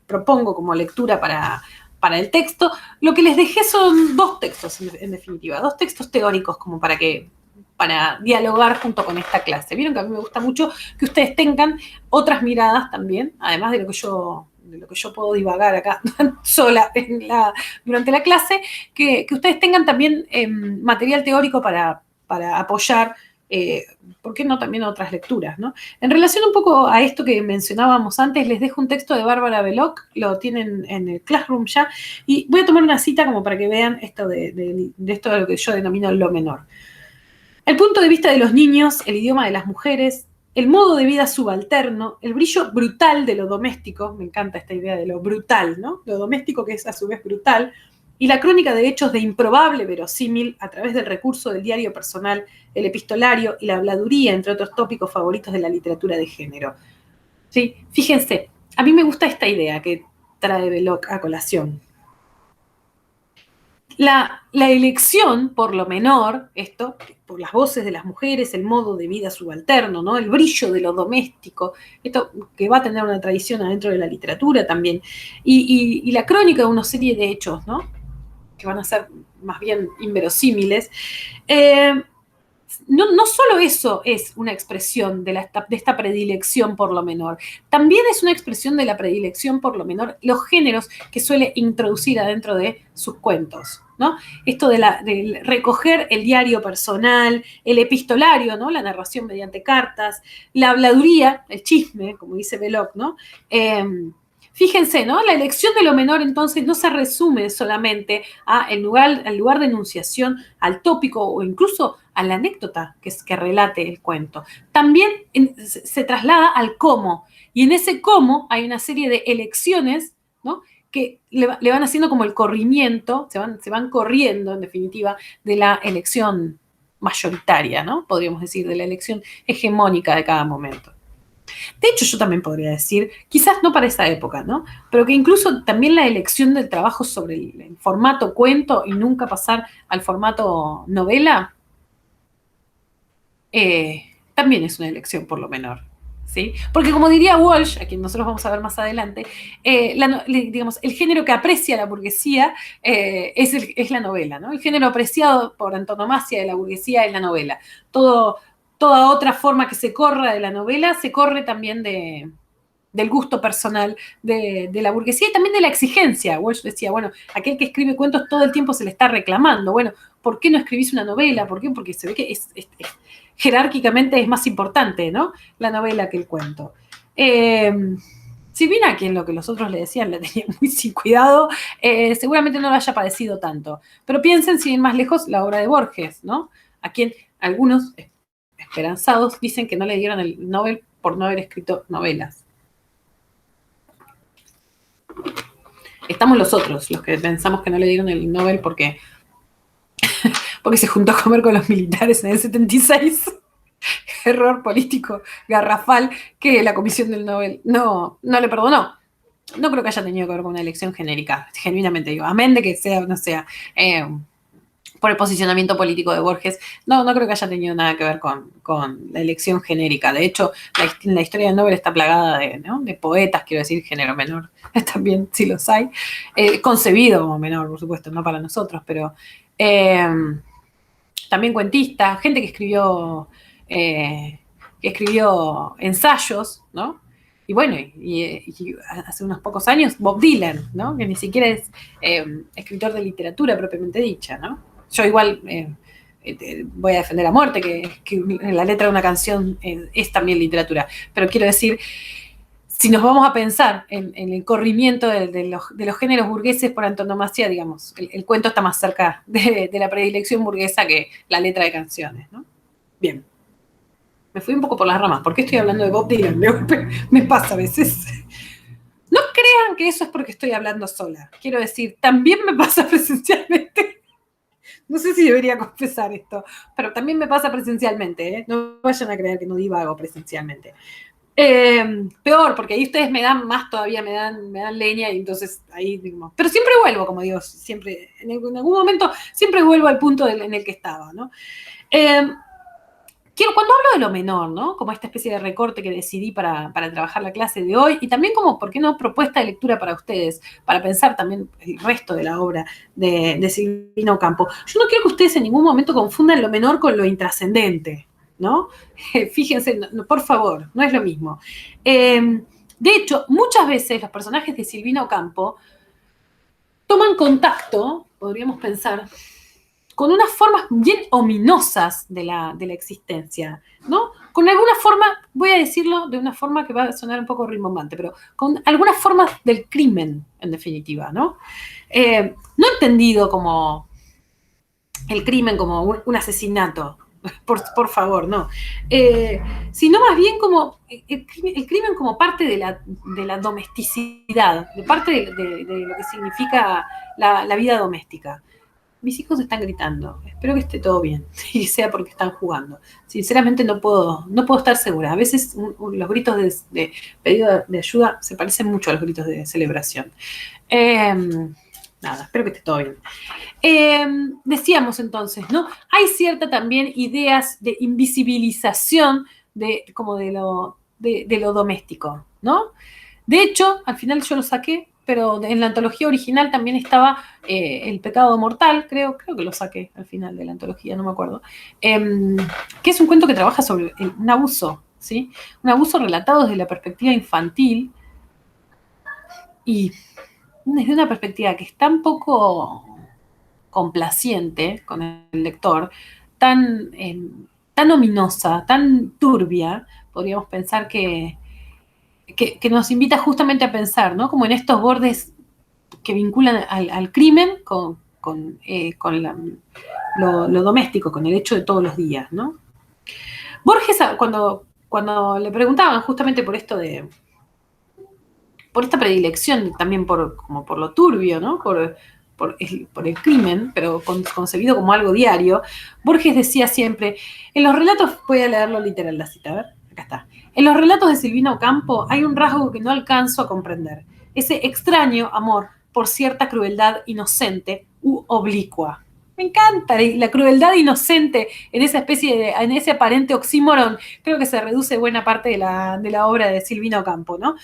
propongo como lectura para el texto. Lo que les dejé son dos textos, en definitiva, dos textos teóricos como para dialogar junto con esta clase. Vieron que a mí me gusta mucho que ustedes tengan otras miradas también, además de lo que yo puedo divagar acá sola durante la clase, que ustedes tengan también material teórico para apoyar, ¿por qué no también otras lecturas, ¿no? En relación un poco a esto que mencionábamos antes, les dejo un texto de Bárbara Belloc, lo tienen en el Classroom ya, y voy a tomar una cita como para que vean esto de esto de lo que yo denomino lo menor. El punto de vista de los niños, el idioma de las mujeres, el modo de vida subalterno, el brillo brutal de lo doméstico, me encanta esta idea de lo brutal, ¿no? Lo doméstico que es a su vez brutal, y la crónica de hechos de improbable verosímil a través del recurso del diario personal, el epistolario y la habladuría, entre otros tópicos favoritos de la literatura de género. ¿Sí? Fíjense, a mí me gusta esta idea que trae Belloc a colación. La elección, por lo menor, esto, por las voces de las mujeres, el modo de vida subalterno, ¿no? El brillo de lo doméstico, esto que va a tener una tradición adentro de la literatura también, y la crónica de una serie de hechos, ¿no? Que van a ser más bien inverosímiles. No solo eso es una expresión de esta predilección por lo menor, también es una expresión de la predilección por lo menor, los géneros que suele introducir adentro de sus cuentos, ¿no? Esto de recoger el diario personal, el epistolario, ¿no? La narración mediante cartas, la habladuría, el chisme, como dice Belloc, ¿no? Fíjense, ¿no? La elección de lo menor entonces no se resume solamente al lugar de enunciación, al tópico o incluso a la anécdota que relate el cuento. También se traslada al cómo, y en ese cómo hay una serie de elecciones, ¿no? Que le van haciendo como el corrimiento, se van corriendo en definitiva de la elección mayoritaria, ¿no? Podríamos decir, de la elección hegemónica de cada momento. De hecho, yo también podría decir, quizás no para esa época, ¿no? Pero que incluso también la elección del trabajo sobre el formato cuento y nunca pasar al formato novela, también es una elección por lo menor. ¿Sí? Porque como diría Walsh, a quien nosotros vamos a ver más adelante, digamos, el género que aprecia la burguesía es la novela, ¿no? El género apreciado por antonomasia de la burguesía es la novela. Toda otra forma que se corra de la novela se corre también del gusto personal de la burguesía y también de la exigencia. Walsh decía, bueno, aquel que escribe cuentos todo el tiempo se le está reclamando. Bueno, ¿por qué no escribís una novela? ¿Por qué? Porque se ve que jerárquicamente es más importante, ¿no? La novela que el cuento. Si bien a quien lo que los otros le decían le tenía muy sin cuidado, seguramente no lo haya padecido tanto. Pero piensen, sin ir más lejos, la obra de Borges, ¿no? A quien algunos esperanzados dicen que no le dieron el Nobel por no haber escrito novelas. Estamos los otros, los que pensamos que no le dieron el Nobel porque se juntó a comer con los militares en el 76. Error político garrafal que la Comisión del Nobel no le perdonó. No creo que haya tenido que ver con una elección genérica, genuinamente digo, amén de que sea, no sea, por el posicionamiento político de Borges, no creo que haya tenido nada que ver con la elección genérica. De hecho, la historia del Nobel está plagada de poetas, quiero decir, género menor, también sí los hay, concebido como menor, por supuesto, no para nosotros, pero también cuentistas, gente que escribió ensayos, ¿no? Y bueno, y hace unos pocos años Bob Dylan, ¿no? Que ni siquiera es escritor de literatura propiamente dicha, ¿no? Yo igual voy a defender a muerte que la letra de una canción es también literatura, pero quiero decir, si nos vamos a pensar en el corrimiento de los géneros burgueses por antonomasia, digamos, el cuento está más cerca de la predilección burguesa que la letra de canciones, ¿no? Bien. Me fui un poco por las ramas. ¿Por qué estoy hablando de Bob Dylan? Me pasa a veces. No crean que eso es porque estoy hablando sola. Quiero decir, también me pasa presencialmente. No sé si debería confesar esto, pero también me pasa presencialmente, ¿eh? No vayan a creer que no divago presencialmente. Peor, porque ahí ustedes me dan más todavía, me dan leña y entonces ahí digo, pero siempre vuelvo, como digo, siempre, en algún momento, siempre vuelvo al punto en el que estaba, ¿no? Eh, cuando hablo de lo menor, ¿no? Como esta especie de recorte que decidí para trabajar la clase de hoy y también como, ¿por qué no?, propuesta de lectura para ustedes, para pensar también el resto de la obra de Silvina Ocampo. Yo no quiero que ustedes en ningún momento confundan lo menor con lo intrascendente, ¿no? Fíjense, no, por favor, no es lo mismo. De hecho, muchas veces los personajes de Silvina Ocampo toman contacto, podríamos pensar, con unas formas bien ominosas de la existencia, ¿no? Con alguna forma, voy a decirlo de una forma que va a sonar un poco rimbombante, pero con algunas formas del crimen, en definitiva, ¿no? No entendido como el crimen como un asesinato, por favor, no. Sino más bien como el crimen como parte de la domesticidad, de parte de lo que significa la vida doméstica. Mis hijos están gritando, espero que esté todo bien y sea porque están jugando. Sinceramente no puedo estar segura. A veces los gritos de pedido de ayuda se parecen mucho a los gritos de celebración. Nada, espero que esté todo bien. Decíamos entonces, ¿no? Hay cierta también ideas de invisibilización como de lo doméstico, ¿no? De hecho, al final yo lo saqué, pero en la antología original también estaba El pecado mortal, creo que lo saqué al final de la antología, no me acuerdo, que es un cuento que trabaja sobre un abuso, ¿sí? Un abuso relatado desde la perspectiva infantil y desde una perspectiva que es tan poco complaciente con el lector, tan ominosa, tan turbia, podríamos pensar que nos invita justamente a pensar, ¿no? Como en estos bordes que vinculan al crimen con lo doméstico, con el hecho de todos los días, ¿no? Borges, cuando le preguntaban justamente por esto por esta predilección también como por lo turbio, ¿no? Por el crimen, pero concebido como algo diario, Borges decía siempre, en los relatos, voy a leerlo literal la cita, a ver, acá está. En los relatos de Silvina Ocampo hay un rasgo que no alcanzo a comprender, ese extraño amor por cierta crueldad inocente u oblicua. Me encanta la crueldad inocente en esa en ese aparente oxímoron, creo que se reduce buena parte de la obra de Silvina Ocampo, ¿no?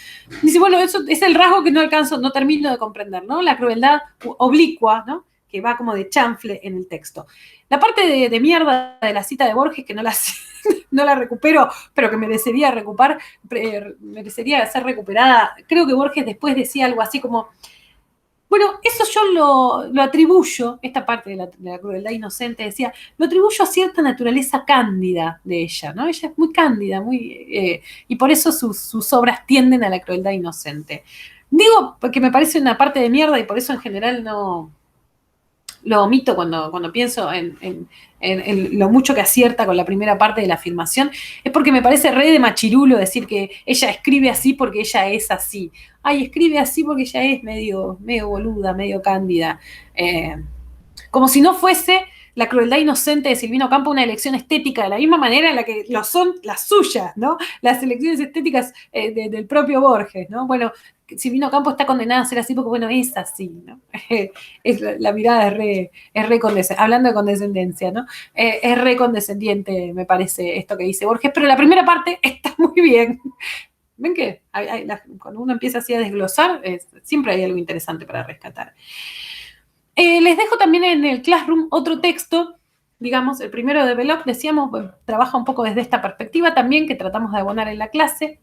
Dice, bueno, eso es el rasgo que no termino de comprender, ¿no? La crueldad oblicua, ¿no? Que va como de chanfle en el texto. La parte de mierda de la cita de Borges, que no la recupero, pero que merecería ser recuperada, creo que Borges después decía algo así como, bueno, eso yo lo atribuyo, esta parte de la crueldad inocente, decía, lo atribuyo a cierta naturaleza cándida de ella, ¿no? Ella es muy cándida, y por eso sus obras tienden a la crueldad inocente. Digo porque me parece una parte de mierda y por eso en general no lo omito cuando pienso en lo mucho que acierta con la primera parte de la afirmación, es porque me parece re de machirulo decir que ella escribe así porque ella es así. Ay, escribe así porque ella es medio boluda, medio cándida. Como si no fuese la crueldad inocente de Silvina Ocampo una elección estética, de la misma manera en la que lo son las suyas, ¿no? Las elecciones estéticas del propio Borges, ¿no? Bueno, Silvina Ocampo está condenada a ser así porque, bueno, es así, ¿no? La mirada es re condescendiente, hablando de condescendencia, ¿no? Es re condescendiente, me parece, esto que dice Borges, pero la primera parte está muy bien. ¿Ven que cuando uno empieza así a desglosar, siempre hay algo interesante para rescatar? Les dejo también en el Classroom otro texto, digamos, el primero de Belloc, decíamos, bueno, trabaja un poco desde esta perspectiva también, que tratamos de abonar en la clase.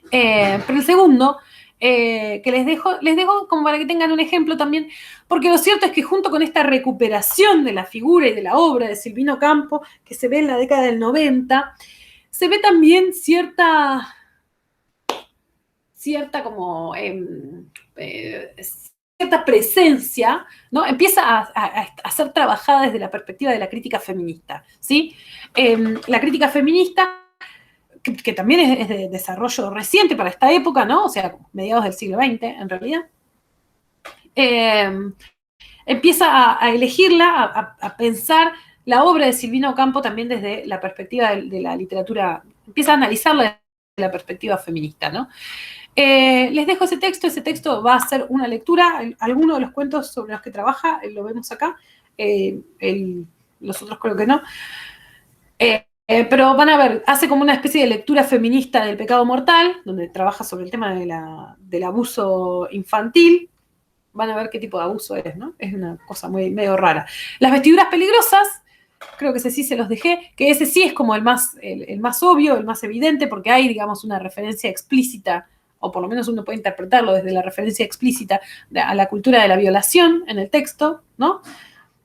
Pero el segundo, que les dejo como para que tengan un ejemplo también, porque lo cierto es que junto con esta recuperación de la figura y de la obra de Silvina Ocampo, que se ve en la década del 90, se ve también cierta como cierta presencia, ¿no? Empieza a ser trabajada desde la perspectiva de la crítica feminista, ¿sí? La crítica feminista, que también es de desarrollo reciente para esta época, ¿no? O sea, mediados del siglo XX, en realidad, empieza a elegirla, a pensar la obra de Silvina Ocampo también desde la perspectiva de la literatura, empieza a analizarla la perspectiva feminista, ¿no? Les dejo ese texto va a ser una lectura, algunos de los cuentos sobre los que trabaja, lo vemos acá, los otros creo que no. Pero van a ver, hace como una especie de lectura feminista del pecado mortal, donde trabaja sobre el tema del abuso infantil. Van a ver qué tipo de abuso es, ¿no? Es una cosa medio rara. Las vestiduras peligrosas, creo que ese sí se los dejé, que ese sí es como el más obvio, el más evidente, porque hay, digamos, una referencia explícita, o por lo menos uno puede interpretarlo desde la referencia explícita a la cultura de la violación en el texto, ¿no?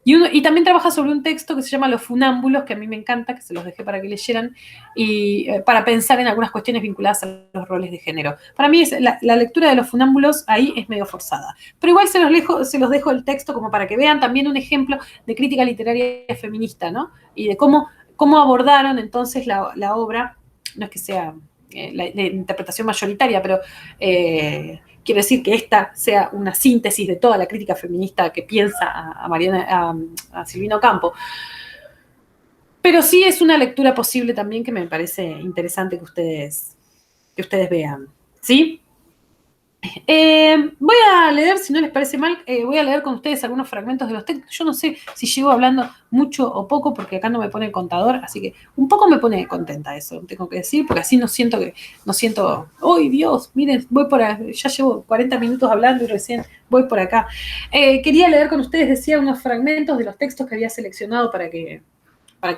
Y también trabaja sobre un texto que se llama Los Funámbulos, que a mí me encanta, que se los dejé para que leyeran, y para pensar en algunas cuestiones vinculadas a los roles de género. Para mí la lectura de Los Funámbulos ahí es medio forzada. Pero igual se los dejo el texto como para que vean también un ejemplo de crítica literaria feminista, ¿no? Y de cómo abordaron entonces la obra, no es que sea la interpretación mayoritaria, pero quiero decir que esta sea una síntesis de toda la crítica feminista que piensa a Silvina Ocampo. Pero sí es una lectura posible también que me parece interesante que ustedes vean, ¿sí? Voy a leer, si no les parece mal, voy a leer con ustedes algunos fragmentos de los textos. Yo no sé si llego hablando mucho o poco, porque acá no me pone el contador, así que un poco me pone contenta eso, tengo que decir, porque así no siento, ¡ay, Dios! Miren, ya llevo 40 minutos hablando y recién voy por acá. Quería leer con ustedes, decía, unos fragmentos de los textos que había seleccionado para que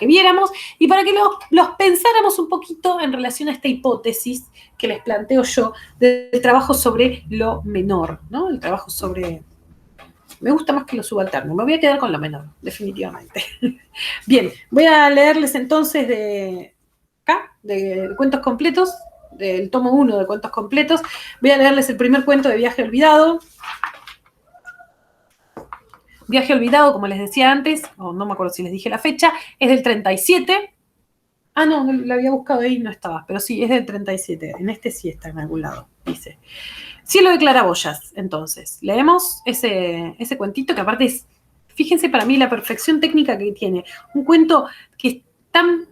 viéramos y para que los pensáramos un poquito en relación a esta hipótesis que les planteo yo del trabajo sobre lo menor, ¿no? El trabajo sobre... Me gusta más que lo subalterno, me voy a quedar con lo menor, definitivamente. Bien, voy a leerles entonces de cuentos completos, del tomo 1 de cuentos completos. Voy a leerles el primer cuento de Viaje Olvidado. Viaje Olvidado, como les decía antes, o no me acuerdo si les dije la fecha, es del 37. Ah, no, la había buscado ahí y no estaba, pero sí, es del 37. En este sí está en algún lado, dice. Cielo de claraboyas, entonces. Leemos ese cuentito que aparte es, fíjense para mí la perfección técnica que tiene. Un cuento que es tan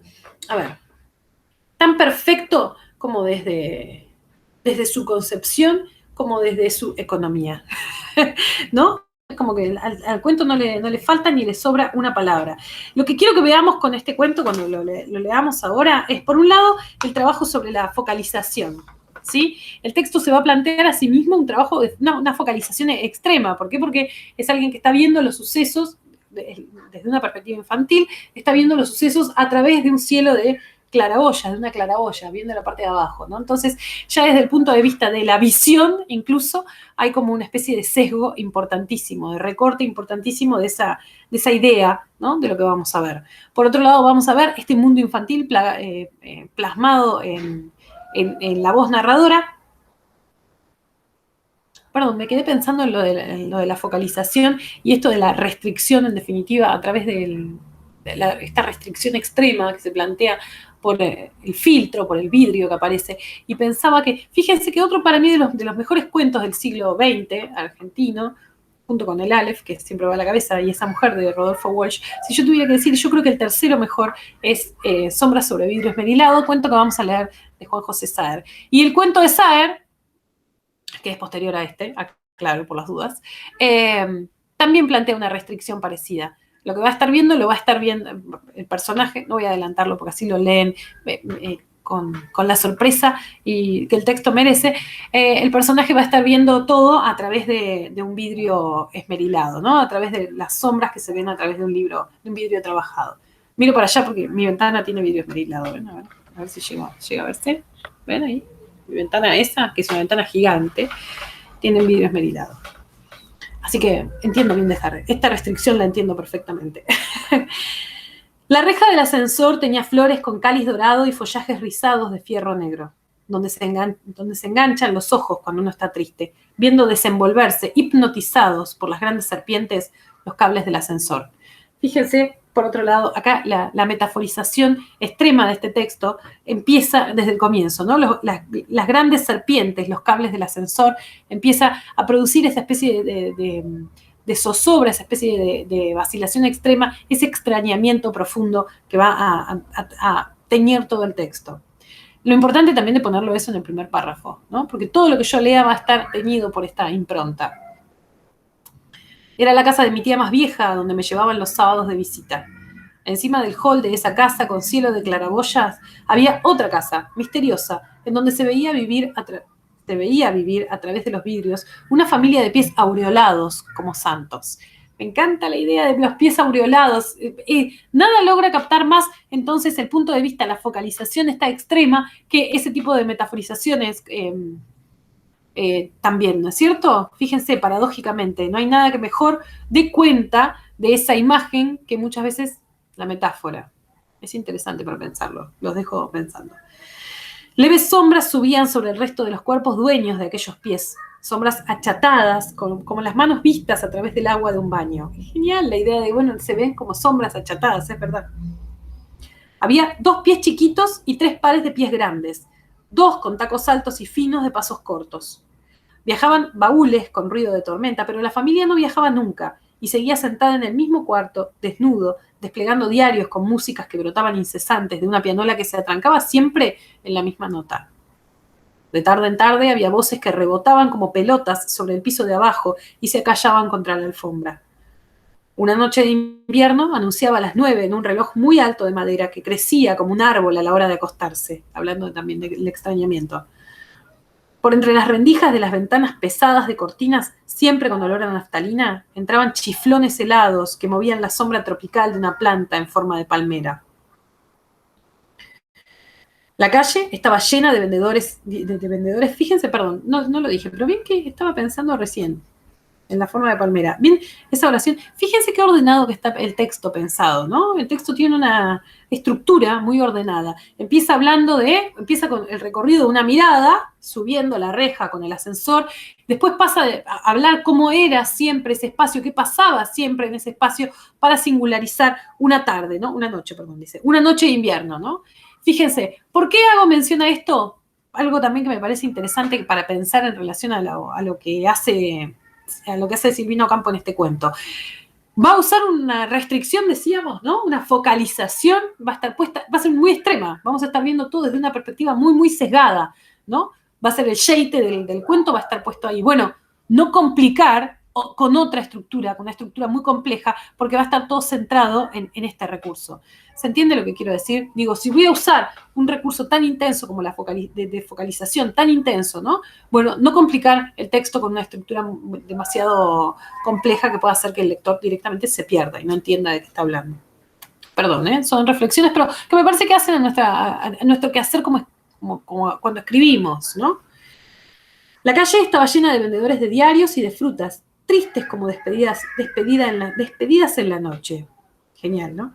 perfecto como desde su concepción, como desde su economía, ¿no? Es como que al cuento no le falta ni le sobra una palabra. Lo que quiero que veamos con este cuento, cuando lo leamos ahora, es, por un lado, el trabajo sobre la focalización, ¿sí? El texto se va a plantear a sí mismo un trabajo, una focalización extrema. ¿Por qué? Porque es alguien que está viendo los sucesos desde una perspectiva infantil, está viendo los sucesos a través de un cielo de claraboya, de una claraboya, viendo la parte de abajo, ¿no? Entonces, ya desde el punto de vista de la visión, incluso, hay como una especie de sesgo importantísimo, de recorte importantísimo de esa idea, ¿no? De lo que vamos a ver. Por otro lado, vamos a ver este mundo infantil plasmado en la voz narradora. Perdón, me quedé pensando en lo de la focalización y esto de la restricción, en definitiva, a través de esta restricción extrema que se plantea por el filtro, por el vidrio que aparece, y pensaba que, fíjense que otro para mí de los mejores cuentos del siglo XX argentino, junto con el Aleph, que siempre va a la cabeza, y esa mujer de Rodolfo Walsh, si yo tuviera que decir, yo creo que el tercero mejor es Sombras sobre vidrio esmerilado, cuento que vamos a leer de Juan José Saer. Y el cuento de Saer, que es posterior a este, claro, por las dudas, también plantea una restricción parecida. Lo que va a estar viendo, lo va a estar viendo el personaje, no voy a adelantarlo porque así lo leen con la sorpresa y que el texto merece. El personaje va a estar viendo todo a través de un vidrio esmerilado, ¿no? A través de las sombras que se ven a través de un vidrio trabajado. Miro para allá porque mi ventana tiene vidrio esmerilado. ¿Ven? A ver si llega a verse. ¿Ven ahí? Mi ventana esa, que es una ventana gigante, tiene el vidrio esmerilado. Así que entiendo bien esta restricción, la entiendo perfectamente. La reja del ascensor tenía flores con cáliz dorado y follajes rizados de fierro negro, donde se enganchan los ojos cuando uno está triste, viendo desenvolverse, hipnotizados por las grandes serpientes, los cables del ascensor. Fíjense, por otro lado, acá la metaforización extrema de este texto empieza desde el comienzo, ¿no? Las grandes serpientes, los cables del ascensor, empieza a producir esa especie de zozobra, esa especie de vacilación extrema, ese extrañamiento profundo que va a teñir todo el texto. Lo importante también de ponerlo eso en el primer párrafo, ¿no? Porque todo lo que yo lea va a estar teñido por esta impronta. Era la casa de mi tía más vieja, donde me llevaban los sábados de visita. Encima del hall de esa casa, con cielo de claraboyas, había otra casa, misteriosa, en donde se veía vivir a través de los vidrios una familia de pies aureolados como santos. Me encanta la idea de los pies aureolados. Nada logra captar más entonces el punto de vista, la focalización está extrema, que ese tipo de metaforizaciones también, ¿no es cierto? Fíjense, paradójicamente, no hay nada que mejor dé cuenta de esa imagen que muchas veces la metáfora. Es interesante para pensarlo, los dejo pensando. Leves sombras subían sobre el resto de los cuerpos dueños de aquellos pies, sombras achatadas, como las manos vistas a través del agua de un baño. Es genial la idea de, bueno, se ven como sombras achatadas, es verdad. Había 2 pies chiquitos y 3 pares de pies grandes, 2 con tacos altos y finos de pasos cortos. Viajaban baúles con ruido de tormenta, pero la familia no viajaba nunca y seguía sentada en el mismo cuarto, desnudo, desplegando diarios con músicas que brotaban incesantes de una pianola que se atrancaba siempre en la misma nota. De tarde en tarde había voces que rebotaban como pelotas sobre el piso de abajo y se acallaban contra la alfombra. Una noche de invierno anunciaba a las 9 en un reloj muy alto de madera que crecía como un árbol a la hora de acostarse, hablando también del extrañamiento. Por entre las rendijas de las ventanas pesadas de cortinas, siempre con olor a naftalina, entraban chiflones helados que movían la sombra tropical de una planta en forma de palmera. La calle estaba llena de vendedores, fíjense, perdón, no lo dije, pero bien que estaba pensando recién, en la forma de palmera. Bien, esa oración, fíjense qué ordenado que está el texto pensado, ¿no? El texto tiene una estructura muy ordenada. Empieza con el recorrido de una mirada, subiendo la reja con el ascensor, después pasa a hablar cómo era siempre ese espacio, qué pasaba siempre en ese espacio, para singularizar una tarde, ¿no? Una noche, perdón, dice, una noche de invierno, ¿no? Fíjense, ¿por qué hago mención a esto? Algo también que me parece interesante para pensar en relación a lo que hace Silvino Campo en este cuento. Va a usar una restricción, decíamos, ¿no? Una focalización, va a estar puesta, va a ser muy extrema, vamos a estar viendo todo desde una perspectiva muy, muy sesgada, ¿no? Va a ser el sheite del cuento, va a estar puesto ahí. Bueno, no complicar con otra estructura, con una estructura muy compleja, porque va a estar todo centrado en este recurso. ¿Se entiende lo que quiero decir? Digo, si voy a usar un recurso tan intenso como la de focalización, tan intenso, ¿no? Bueno, no complicar el texto con una estructura demasiado compleja que pueda hacer que el lector directamente se pierda y no entienda de qué está hablando. Perdón, son reflexiones, pero que me parece que hacen a nuestro quehacer como cuando escribimos, ¿no? La calle estaba llena de vendedores de diarios y de frutas, tristes como despedidas en la noche. Genial, ¿no?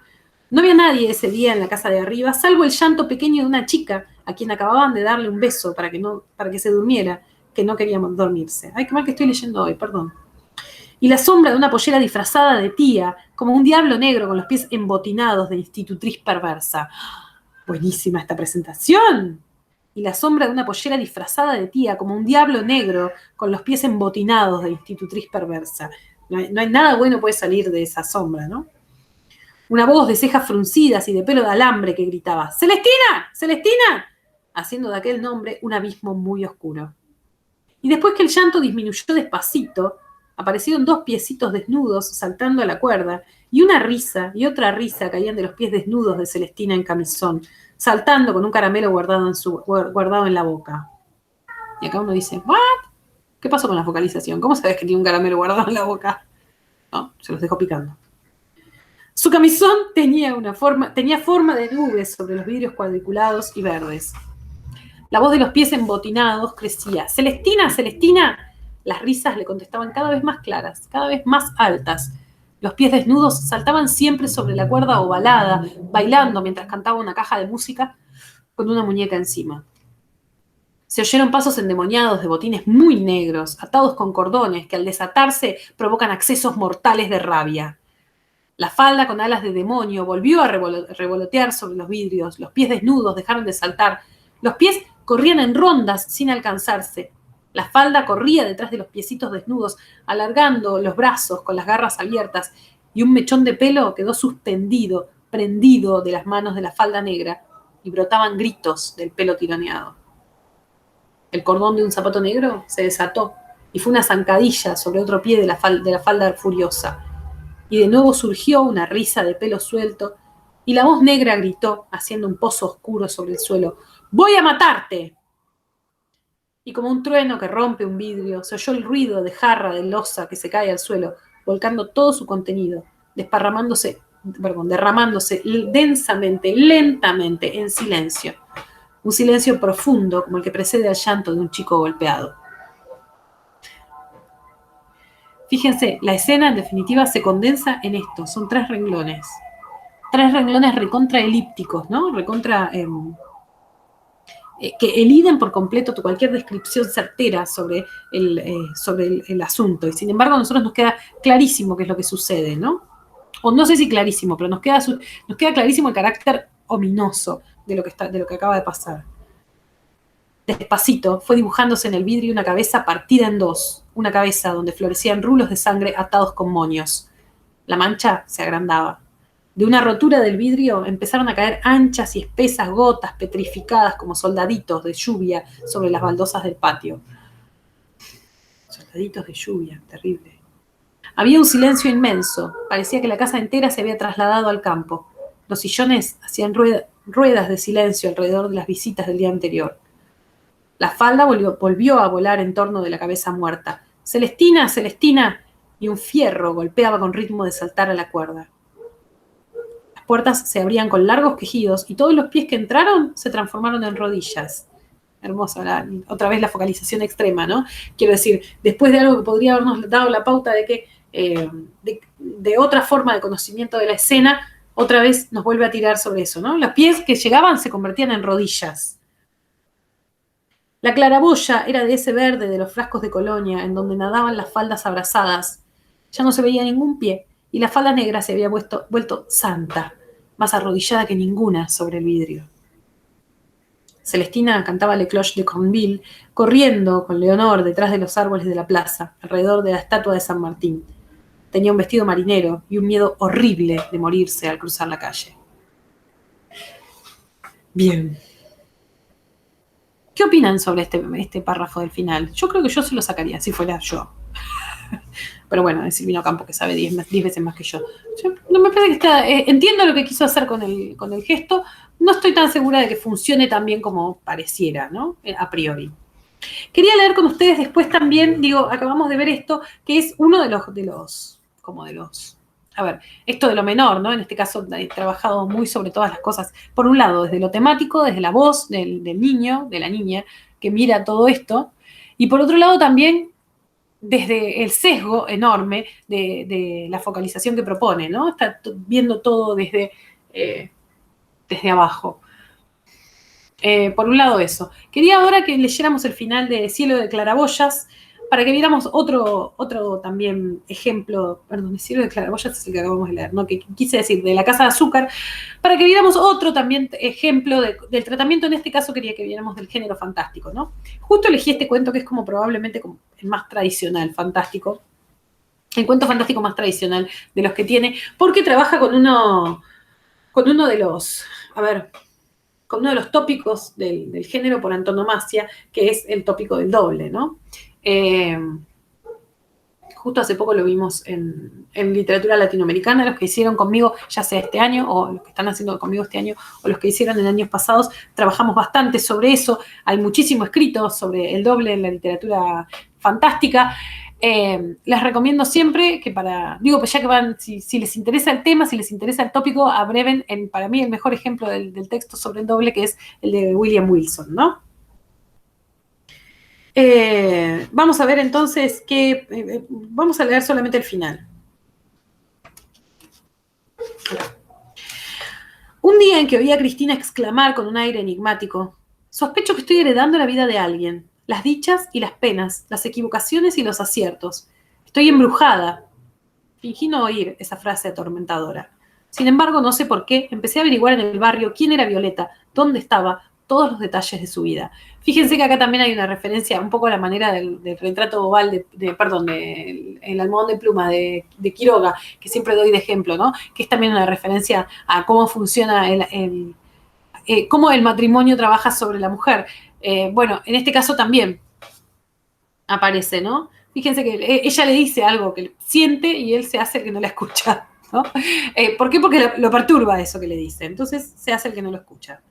No había nadie ese día en la casa de arriba, salvo el llanto pequeño de una chica a quien acababan de darle un beso para que se durmiera, que no quería dormirse. Ay, qué mal que estoy leyendo hoy, perdón. Y la sombra de una pollera disfrazada de tía, como un diablo negro con los pies embotinados de institutriz perversa. Buenísima esta presentación. Y la sombra de una pollera disfrazada de tía, como un diablo negro, con los pies embotinados de institutriz perversa. No hay nada bueno puede salir de esa sombra, ¿no? Una voz de cejas fruncidas y de pelo de alambre que gritaba, ¡Celestina! ¡Celestina! Haciendo de aquel nombre un abismo muy oscuro. Y después que el llanto disminuyó despacito, aparecieron 2 piecitos desnudos saltando a la cuerda, y una risa y otra risa caían de los pies desnudos de Celestina en camisón, saltando con un caramelo guardado en la boca. Y acá uno dice, ¿what? ¿Qué pasó con la focalización? ¿Cómo sabes que tiene un caramelo guardado en la boca? No, se los dejo picando. Su camisón tenía forma de nubes sobre los vidrios cuadriculados y verdes. La voz de los pies embotinados crecía. ¡Celestina, Celestina! Las risas le contestaban cada vez más claras, cada vez más altas. Los pies desnudos saltaban siempre sobre la cuerda ovalada, bailando mientras cantaba una caja de música con una muñeca encima. Se oyeron pasos endemoniados de botines muy negros, atados con cordones que al desatarse provocan accesos mortales de rabia. La falda con alas de demonio volvió a revolotear sobre los vidrios. Los pies desnudos dejaron de saltar. Los pies corrían en rondas sin alcanzarse. La falda corría detrás de los piecitos desnudos, alargando los brazos con las garras abiertas, y un mechón de pelo quedó suspendido, prendido de las manos de la falda negra, y brotaban gritos del pelo tironeado. El cordón de un zapato negro se desató y fue una zancadilla sobre otro pie de la falda furiosa. Y de nuevo surgió una risa de pelo suelto y la voz negra gritó, haciendo un pozo oscuro sobre el suelo: ¡Voy a matarte! Y como un trueno que rompe un vidrio, se oyó el ruido de jarra de loza que se cae al suelo, volcando todo su contenido, derramándose densamente, lentamente, en silencio. Un silencio profundo, como el que precede al llanto de un chico golpeado. Fíjense, la escena en definitiva se condensa en esto, son 3 renglones. 3 renglones recontra elípticos, ¿no? Recontra... que eliden por completo cualquier descripción certera sobre el asunto. Y sin embargo, a nosotros nos queda clarísimo qué es lo que sucede, ¿no? O no sé si clarísimo, pero nos queda clarísimo el carácter ominoso de lo que acaba de pasar. Despacito fue dibujándose en el vidrio una cabeza partida en 2, una cabeza donde florecían rulos de sangre atados con moños. La mancha se agrandaba. De una rotura del vidrio empezaron a caer anchas y espesas gotas petrificadas como soldaditos de lluvia sobre las baldosas del patio. Soldaditos de lluvia, terrible. Había un silencio inmenso. Parecía que la casa entera se había trasladado al campo. Los sillones hacían ruedas de silencio alrededor de las visitas del día anterior. La falda volvió a volar en torno de la cabeza muerta. ¡Celestina, Celestina! Y un fierro golpeaba con ritmo de saltar a la cuerda. Las puertas se abrían con largos quejidos y todos los pies que entraron se transformaron en rodillas. Hermosa, otra vez la focalización extrema, ¿no? Quiero decir, después de algo que podría habernos dado la pauta de que de otra forma de conocimiento de la escena, otra vez nos vuelve a tirar sobre eso, ¿no? Los pies que llegaban se convertían en rodillas. La claraboya era de ese verde de los frascos de colonia, en donde nadaban las faldas abrazadas. Ya no se veía ningún pie, y la falda negra se había vuelto santa, más arrodillada que ninguna sobre el vidrio. Celestina cantaba Le Cloche de Corneville, corriendo con Leonor detrás de los árboles de la plaza, alrededor de la estatua de San Martín. Tenía un vestido marinero y un miedo horrible de morirse al cruzar la calle. Bien. ¿Qué opinan sobre este párrafo del final? Yo creo que yo se lo sacaría, si fuera yo. Pero bueno, es Silvino Campo, que sabe 10 veces más que yo. No me parece que está... entiendo lo que quiso hacer con el gesto. No estoy tan segura de que funcione tan bien como pareciera, ¿no? A priori. Quería leer con ustedes después también, acabamos de ver esto, que es uno de los a ver, esto de lo menor, ¿no? En este caso he trabajado muy sobre todas las cosas. Por un lado, desde lo temático, desde la voz del niño, de la niña, que mira todo esto. Y por otro lado también desde el sesgo enorme de la focalización que propone, ¿no? Está viendo todo desde abajo. Por un lado eso. Quería ahora que leyéramos el final de Cielo de Claraboyas, para que viéramos otro también ejemplo, perdón, el Cielo de Claraboyas es el que acabamos de leer, ¿no? Que quise decir, de La Casa de Azúcar, para que viéramos otro también ejemplo del tratamiento. En este caso quería que viéramos del género fantástico, ¿no? Justo elegí este cuento que es como probablemente como el más tradicional, fantástico, el cuento fantástico más tradicional de los que tiene, porque trabaja con uno de los, con uno de los tópicos del género por antonomasia, que es el tópico del doble, ¿no? Justo hace poco lo vimos en literatura latinoamericana, los que hicieron conmigo, ya sea este año, o los que están haciendo conmigo este año, o los que hicieron en años pasados, trabajamos bastante sobre eso. Hay muchísimo escrito sobre el doble en la literatura fantástica. Les recomiendo siempre que pues ya que van, si les interesa el tema, si les interesa el tópico, abreven para mí el mejor ejemplo del texto sobre el doble, que es el de William Wilson, ¿no? Vamos a ver entonces vamos a leer solamente el final. Un día en que oí a Cristina exclamar con un aire enigmático: sospecho que estoy heredando la vida de alguien, las dichas y las penas, las equivocaciones y los aciertos. Estoy embrujada. Fingí no oír esa frase atormentadora. Sin embargo, no sé por qué, empecé a averiguar en el barrio quién era Violeta, dónde estaba, todos los detalles de su vida. Fíjense que acá también hay una referencia un poco a la manera del retrato oval, el almohadón de pluma de Quiroga, que siempre doy de ejemplo, ¿no? Que es también una referencia a cómo funciona cómo el matrimonio trabaja sobre la mujer. Bueno, en este caso también aparece, ¿no? Fíjense que ella le dice algo que siente y él se hace el que no la escucha, ¿no? ¿Por qué? Porque lo perturba eso que le dice. Entonces se hace el que no lo escucha.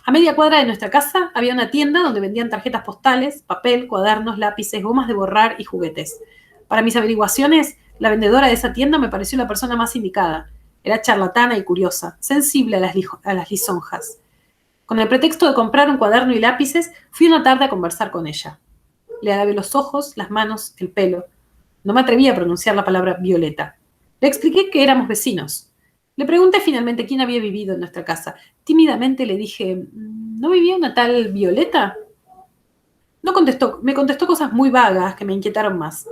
A media cuadra de nuestra casa había una tienda donde vendían tarjetas postales, papel, cuadernos, lápices, gomas de borrar y juguetes. Para mis averiguaciones, la vendedora de esa tienda me pareció la persona más indicada. Era charlatana y curiosa, sensible a las lisonjas. Con el pretexto de comprar un cuaderno y lápices, fui una tarde a conversar con ella. Le lavé los ojos, las manos, el pelo. No me atreví a pronunciar la palabra Violeta. Le expliqué que éramos vecinos. Le pregunté finalmente quién había vivido en nuestra casa. Tímidamente le dije, ¿no vivía una tal Violeta? No contestó, me contestó cosas muy vagas que me inquietaron más.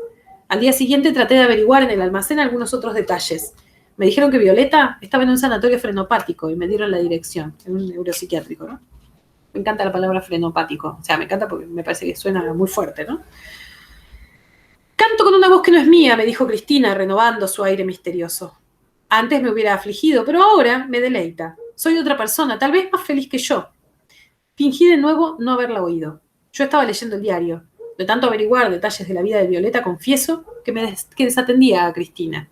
Al día siguiente traté de averiguar en el almacén algunos otros detalles. Me dijeron que Violeta estaba en un sanatorio frenopático y me dieron la dirección, en un neuropsiquiátrico, ¿no? Me encanta la palabra frenopático. O sea, me encanta porque me parece que suena muy fuerte, ¿no? Canto con una voz que no es mía, me dijo Cristina, renovando su aire misterioso. Antes me hubiera afligido, pero ahora me deleita. Soy otra persona, tal vez más feliz que yo. Fingí de nuevo no haberla oído. Yo estaba leyendo el diario. De tanto averiguar detalles de la vida de Violeta, confieso que desatendía a Cristina.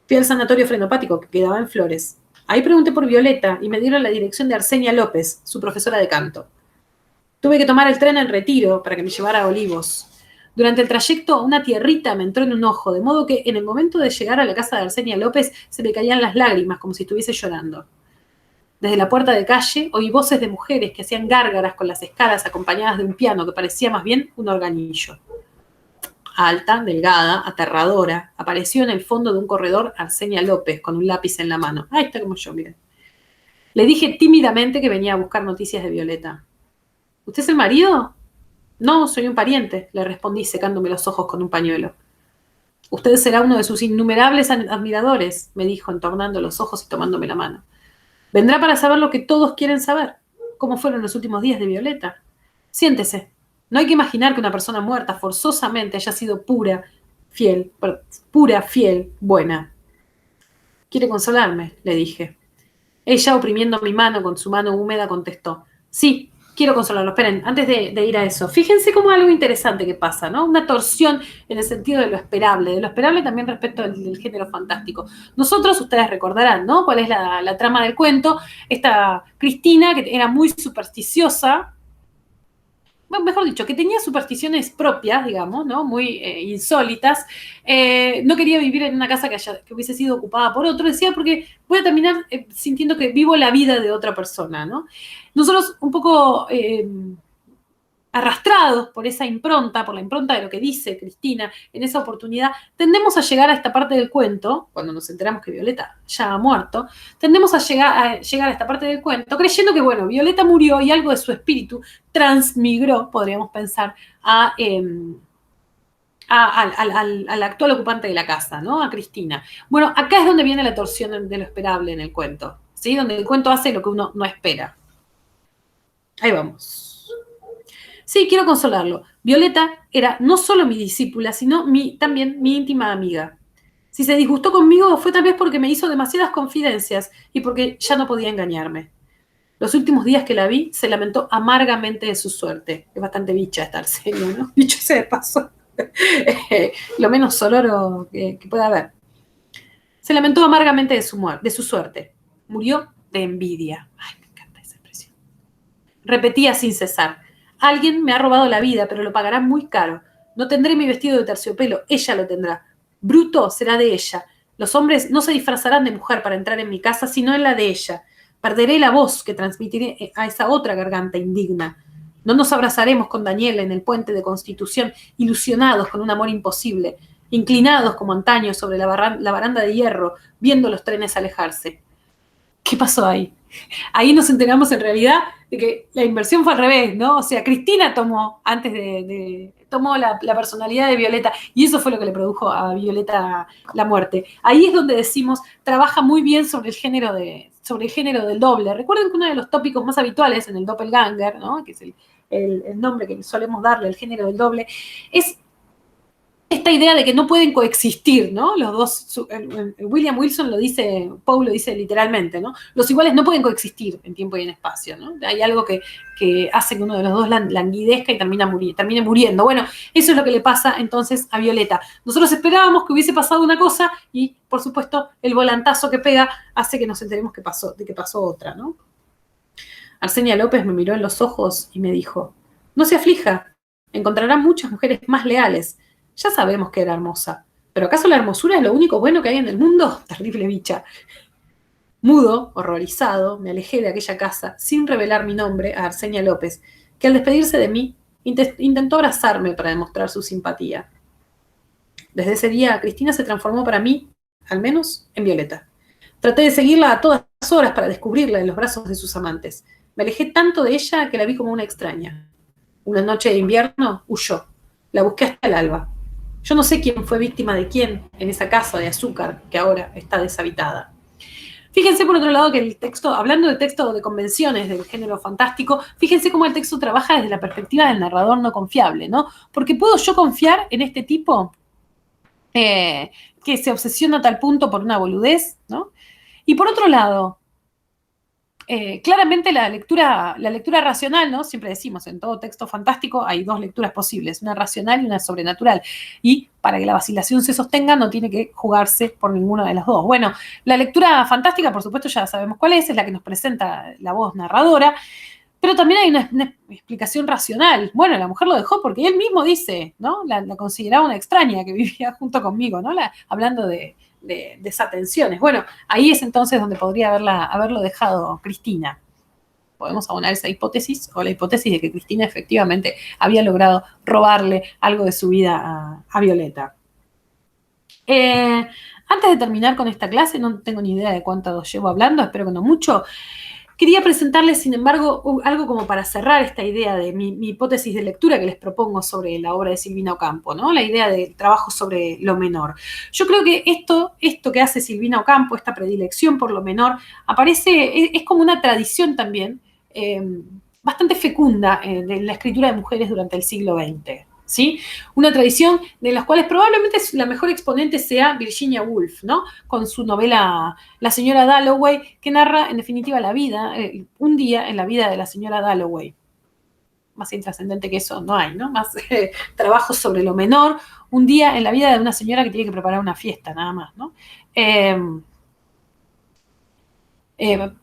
Fui al sanatorio frenopático que quedaba en Flores. Ahí pregunté por Violeta y me dieron la dirección de Arsenia López, su profesora de canto. Tuve que tomar el tren en Retiro para que me llevara a Olivos. Durante el trayecto, una tierrita me entró en un ojo, de modo que en el momento de llegar a la casa de Arsenia López se me caían las lágrimas como si estuviese llorando. Desde la puerta de calle oí voces de mujeres que hacían gárgaras con las escalas acompañadas de un piano que parecía más bien un organillo. Alta, delgada, aterradora, apareció en el fondo de un corredor Arsenia López con un lápiz en la mano. Ahí está como yo, miren. Le dije tímidamente que venía a buscar noticias de Violeta. ¿Usted es el marido? No, soy un pariente, le respondí secándome los ojos con un pañuelo. Usted será uno de sus innumerables admiradores, me dijo, entornando los ojos y tomándome la mano. Vendrá para saber lo que todos quieren saber. ¿Cómo fueron los últimos días de Violeta? Siéntese. No hay que imaginar que una persona muerta forzosamente haya sido pura, fiel, buena. ¿Quiere consolarme?, le dije. Ella, oprimiendo mi mano con su mano húmeda, contestó. Sí, quiero consolarlo. Esperen, antes de ir a eso, fíjense cómo algo interesante que pasa, ¿no? Una torsión en el sentido de lo esperable también respecto del género fantástico. Nosotros, ustedes recordarán, ¿no? ¿Cuál es la trama del cuento? Esta Cristina, que era muy supersticiosa, bueno, mejor dicho, que tenía supersticiones propias, digamos, ¿no? Muy insólitas, no quería vivir en una casa que hubiese sido ocupada por otro, decía, porque voy a terminar sintiendo que vivo la vida de otra persona, ¿no? Nosotros un poco arrastrados por esa impronta, por la impronta de lo que dice Cristina en esa oportunidad, tendemos a llegar a esta parte del cuento, cuando nos enteramos que Violeta ya ha muerto, tendemos a llegar a esta parte del cuento creyendo que, bueno, Violeta murió y algo de su espíritu transmigró, podríamos pensar, al actual ocupante de la casa, ¿no? A Cristina. Bueno, acá es donde viene la torsión de lo esperable en el cuento, ¿sí? Donde el cuento hace lo que uno no espera. Ahí vamos. Sí, quiero consolarlo. Violeta era no solo mi discípula, sino también mi íntima amiga. Si se disgustó conmigo fue tal vez porque me hizo demasiadas confidencias y porque ya no podía engañarme. Los últimos días que la vi, se lamentó amargamente de su suerte. Es bastante bicha estar serio, ¿no? Dicho sea de paso. Lo menos sonoro que pueda haber. Se lamentó amargamente de su suerte. Murió de envidia. Ay, me encanta esa expresión. Repetía sin cesar. Alguien me ha robado la vida, pero lo pagará muy caro. No tendré mi vestido de terciopelo, ella lo tendrá. Bruto será de ella. Los hombres no se disfrazarán de mujer para entrar en mi casa, sino en la de ella. Perderé la voz que transmitiré a esa otra garganta indigna. No nos abrazaremos con Daniela en el puente de Constitución, ilusionados con un amor imposible, inclinados como antaño sobre la baranda de hierro, viendo los trenes alejarse. ¿Qué pasó ahí? Ahí nos enteramos en realidad de que la inversión fue al revés, ¿no? O sea, Cristina tomó, tomó la personalidad de Violeta y eso fue lo que le produjo a Violeta la muerte. Ahí es donde decimos, trabaja muy bien sobre el género del doble. Recuerden que uno de los tópicos más habituales en el doppelganger, ¿no? Que es el nombre que solemos darle al género del doble, es esta idea de que no pueden coexistir, ¿no? Los dos, William Wilson lo dice, Poe lo dice literalmente, ¿no? Los iguales no pueden coexistir en tiempo y en espacio, ¿no? Hay algo que hace que uno de los dos languidezca y termine muriendo. Bueno, eso es lo que le pasa entonces a Violeta. Nosotros esperábamos que hubiese pasado una cosa y, por supuesto, el volantazo que pega hace que nos enteremos de que pasó otra, ¿no? Arsenia López me miró en los ojos y me dijo, no se aflija, encontrará muchas mujeres más leales. Ya sabemos que era hermosa, pero ¿acaso la hermosura es lo único bueno que hay en el mundo? Terrible bicha. Mudo, horrorizado, me alejé de aquella casa, sin revelar mi nombre a Arsenia López, que al despedirse de mí, intentó abrazarme para demostrar su simpatía. Desde ese día, Cristina se transformó para mí, al menos, en Violeta. Traté de seguirla a todas horas para descubrirla en los brazos de sus amantes. Me alejé tanto de ella que la vi como una extraña. Una noche de invierno, huyó. La busqué hasta el alba. Yo no sé quién fue víctima de quién en esa casa de azúcar que ahora está deshabitada. Fíjense, por otro lado, que el texto, hablando de texto de convenciones del género fantástico, fíjense cómo el texto trabaja desde la perspectiva del narrador no confiable, ¿no? Porque ¿puedo yo confiar en este tipo que se obsesiona a tal punto por una boludez, ¿no? Y por otro lado, claramente la lectura racional, ¿no? Siempre decimos, en todo texto fantástico hay dos lecturas posibles, una racional y una sobrenatural. Y para que la vacilación se sostenga no tiene que jugarse por ninguna de las dos. Bueno, la lectura fantástica, por supuesto, ya sabemos cuál es la que nos presenta la voz narradora, pero también hay una explicación racional. Bueno, la mujer lo dejó porque él mismo dice, ¿no? La consideraba una extraña que vivía junto conmigo, ¿no? Hablando de desatenciones. Bueno, ahí es entonces donde podría haberlo dejado Cristina. Podemos abonar esa hipótesis o la hipótesis de que Cristina efectivamente había logrado robarle algo de su vida a Violeta. Antes de terminar con esta clase, no tengo ni idea de cuánto llevo hablando, espero que no mucho. Quería presentarles, sin embargo, algo como para cerrar esta idea de mi hipótesis de lectura que les propongo sobre la obra de Silvina Ocampo, ¿no? La idea del trabajo sobre lo menor. Yo creo que esto que hace Silvina Ocampo, esta predilección por lo menor, es como una tradición también bastante fecunda de la escritura de mujeres durante el siglo XX. ¿Sí? Una tradición de las cuales probablemente la mejor exponente sea Virginia Woolf, ¿no? Con su novela La señora Dalloway, que narra en definitiva la vida, un día en la vida de la señora Dalloway. Más intrascendente que eso no hay, ¿no? Más trabajo sobre lo menor, un día en la vida de una señora que tiene que preparar una fiesta, nada más, ¿no?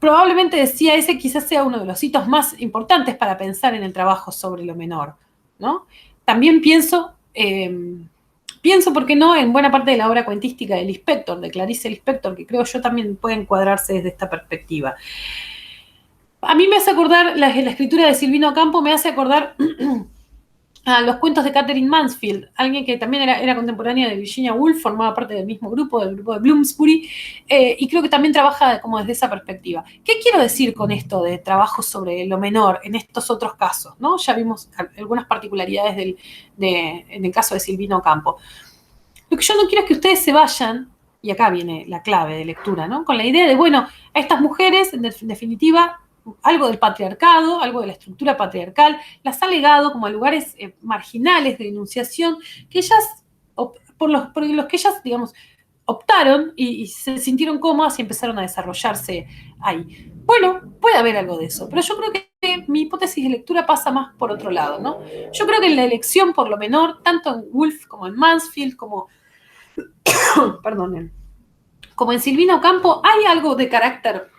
Probablemente decía ese quizás sea uno de los hitos más importantes para pensar en el trabajo sobre lo menor, ¿no? También pienso, ¿por qué no?, en buena parte de la obra cuentística de Lispector, de Clarice Lispector, que creo yo también puede encuadrarse desde esta perspectiva. A mí me hace acordar, la escritura de Silvina Ocampo me hace acordar a los cuentos de Catherine Mansfield, alguien que también era contemporánea de Virginia Woolf, formaba parte del mismo grupo, del grupo de Bloomsbury, y creo que también trabaja como desde esa perspectiva. ¿Qué quiero decir con esto de trabajo sobre lo menor en estos otros casos, ¿no? Ya vimos algunas particularidades en el caso de Silvina Ocampo. Lo que yo no quiero es que ustedes se vayan, y acá viene la clave de lectura, ¿no? Con la idea de, bueno, a estas mujeres, en definitiva, algo del patriarcado, algo de la estructura patriarcal, las ha legado como a lugares marginales de enunciación que ellas, por los que ellas, digamos, optaron y se sintieron cómodas y empezaron a desarrollarse ahí. Bueno, puede haber algo de eso, pero yo creo que mi hipótesis de lectura pasa más por otro lado, ¿no? Yo creo que en la elección, por lo menor, tanto en Woolf como en Mansfield, perdonen, como en Silvina Ocampo, hay algo de carácter,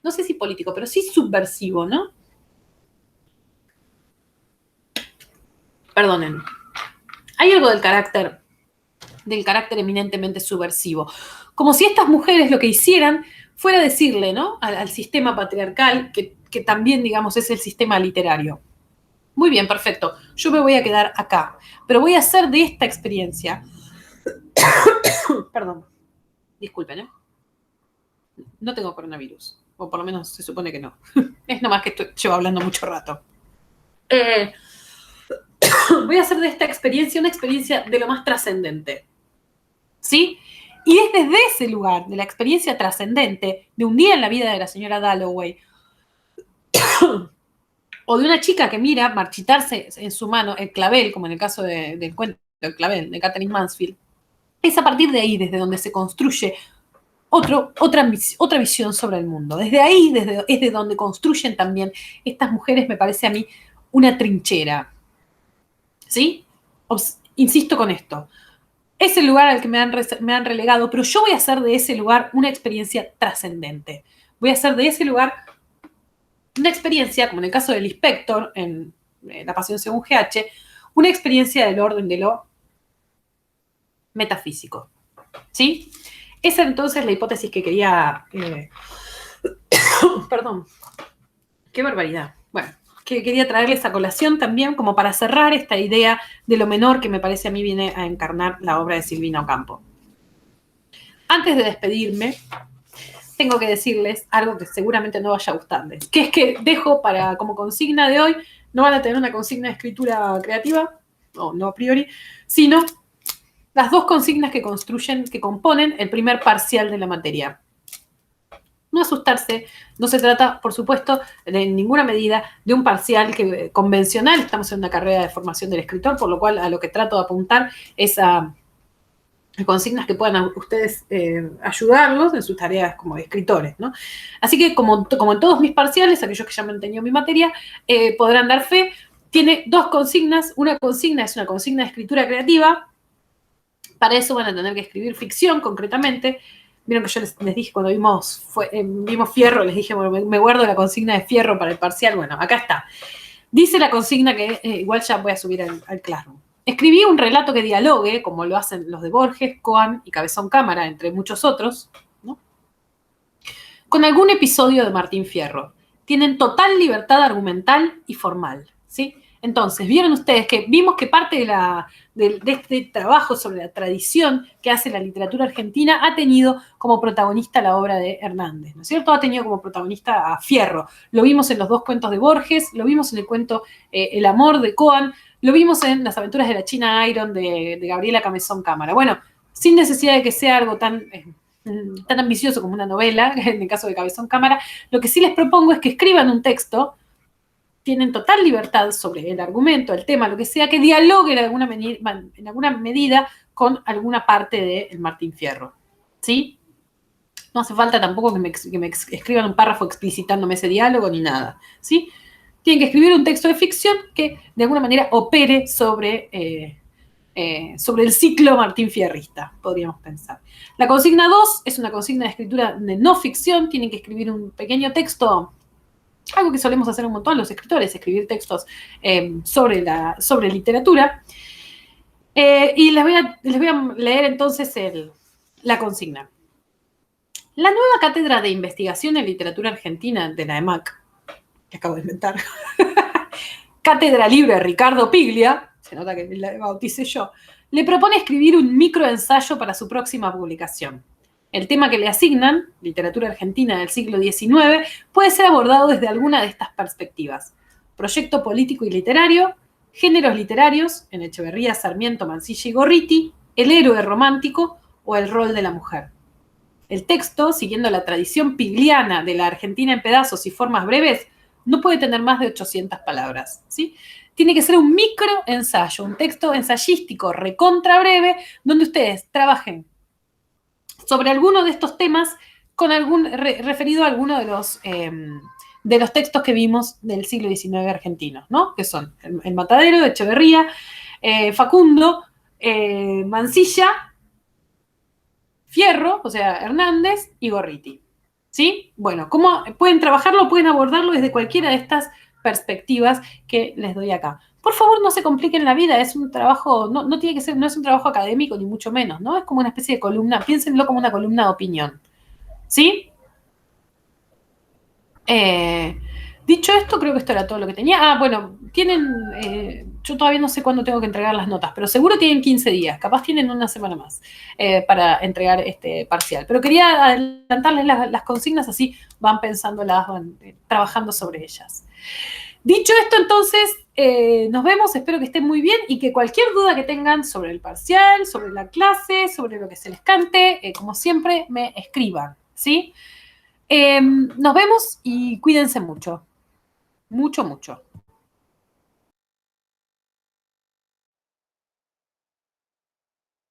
no sé si político, pero sí subversivo, ¿no? Perdonen. Hay algo del carácter eminentemente subversivo. Como si estas mujeres lo que hicieran fuera decirle, ¿no?, al sistema patriarcal, que también, digamos, es el sistema literario. Muy bien, perfecto. Yo me voy a quedar acá, pero voy a hacer de esta experiencia. Perdón. Disculpen, ¿eh? No tengo coronavirus, o por lo menos se supone que no. Es nomás que llevo hablando mucho rato. Voy a hacer de esta experiencia una experiencia de lo más trascendente, ¿sí? Y es desde ese lugar, de la experiencia trascendente, de un día en la vida de la señora Dalloway, o de una chica que mira marchitarse en su mano el clavel, como en el caso del cuento del clavel de Katherine Mansfield, es a partir de ahí desde donde se construye otra visión sobre el mundo. Desde ahí es de donde construyen también estas mujeres, me parece a mí, una trinchera. ¿Sí? Insisto con esto. Es el lugar al que me han relegado, pero yo voy a hacer de ese lugar una experiencia trascendente. Voy a hacer de ese lugar una experiencia, como en el caso del inspector, en La Pasión según GH, una experiencia del orden de lo metafísico. ¿Sí? Esa entonces la hipótesis que quería... perdón. Qué barbaridad. Bueno, que quería traerles a colación también como para cerrar esta idea de lo menor que me parece a mí viene a encarnar la obra de Silvina Ocampo. Antes de despedirme, tengo que decirles algo que seguramente no vaya a gustarles, que es que dejo para como consigna de hoy, no van a tener una consigna de escritura creativa, no a priori, sino las dos consignas que componen el primer parcial de la materia. No asustarse, no se trata, por supuesto, de ninguna medida de un parcial convencional. Estamos en una carrera de formación del escritor, por lo cual a lo que trato de apuntar es a consignas que puedan ustedes ayudarlos en sus tareas como escritores, ¿no? Así que, como en todos mis parciales, aquellos que ya me han tenido mi materia, podrán dar fe. Tiene dos consignas. Una consigna es una consigna de escritura creativa. Para eso van a tener que escribir ficción, concretamente. Vieron que yo les dije cuando vimos Fierro, les dije, bueno, me guardo la consigna de Fierro para el parcial. Bueno, acá está. Dice la consigna que igual ya voy a subir al Classroom. Escribí un relato que dialogue, como lo hacen los de Borges, Coan y Cabezón Cámara, entre muchos otros, ¿no? Con algún episodio de Martín Fierro. Tienen total libertad argumental y formal, ¿sí? Entonces, vieron ustedes que vimos que parte de este trabajo sobre la tradición que hace la literatura argentina ha tenido como protagonista la obra de Hernández, ¿no es cierto? Ha tenido como protagonista a Fierro. Lo vimos en los dos cuentos de Borges, lo vimos en el cuento El amor de Coan, lo vimos en Las aventuras de la China Iron de Gabriela Cabezón Cámara. Bueno, sin necesidad de que sea algo tan ambicioso como una novela, en el caso de Cabezón Cámara, lo que sí les propongo es que escriban un texto. Tienen total libertad sobre el argumento, el tema, lo que sea, que dialogue en alguna medida con alguna parte de Martín Fierro. ¿Sí? No hace falta tampoco que me escriban un párrafo explicitándome ese diálogo ni nada. ¿Sí? Tienen que escribir un texto de ficción que de alguna manera opere sobre el ciclo Martín Fierrista, podríamos pensar. La consigna 2 es una consigna de escritura de no ficción. Tienen que escribir un pequeño texto. Algo que solemos hacer un montón los escritores, escribir textos sobre literatura. Y les voy a leer entonces la consigna. La nueva cátedra de investigación en literatura argentina de la EMAC, que acabo de inventar, Cátedra Libre Ricardo Piglia, se nota que la bauticé yo, le propone escribir un microensayo para su próxima publicación. El tema que le asignan, literatura argentina del siglo XIX, puede ser abordado desde alguna de estas perspectivas. Proyecto político y literario, géneros literarios, en Echeverría, Sarmiento, Mansilla y Gorriti, el héroe romántico o el rol de la mujer. El texto, siguiendo la tradición pigliana de la Argentina en pedazos y formas breves, no puede tener más de 800 palabras, ¿sí? Tiene que ser un microensayo, un texto ensayístico recontra breve, donde ustedes trabajen sobre alguno de estos temas referido a alguno de los textos que vimos del siglo XIX argentino, ¿no? Que son El Matadero de Echeverría, Facundo, Mansilla, Fierro, o sea, Hernández y Gorriti. ¿Sí? Bueno, ¿cómo pueden trabajarlo? Pueden abordarlo desde cualquiera de estas perspectivas que les doy acá. Por favor, no se compliquen la vida, es un trabajo, no tiene que ser, no es un trabajo académico, ni mucho menos, ¿no? Es como una especie de columna, piénsenlo como una columna de opinión. ¿Sí? Dicho esto, creo que esto era todo lo que tenía. Bueno, yo todavía no sé cuándo tengo que entregar las notas, pero seguro tienen 15 días, capaz tienen una semana más para entregar este parcial. Pero quería adelantarles las consignas, así van pensándolas, van trabajando sobre ellas. Dicho esto, entonces, nos vemos, espero que estén muy bien y que cualquier duda que tengan sobre el parcial, sobre la clase, sobre lo que se les cante, como siempre, me escriban, ¿sí? Nos vemos y cuídense mucho. Mucho, mucho.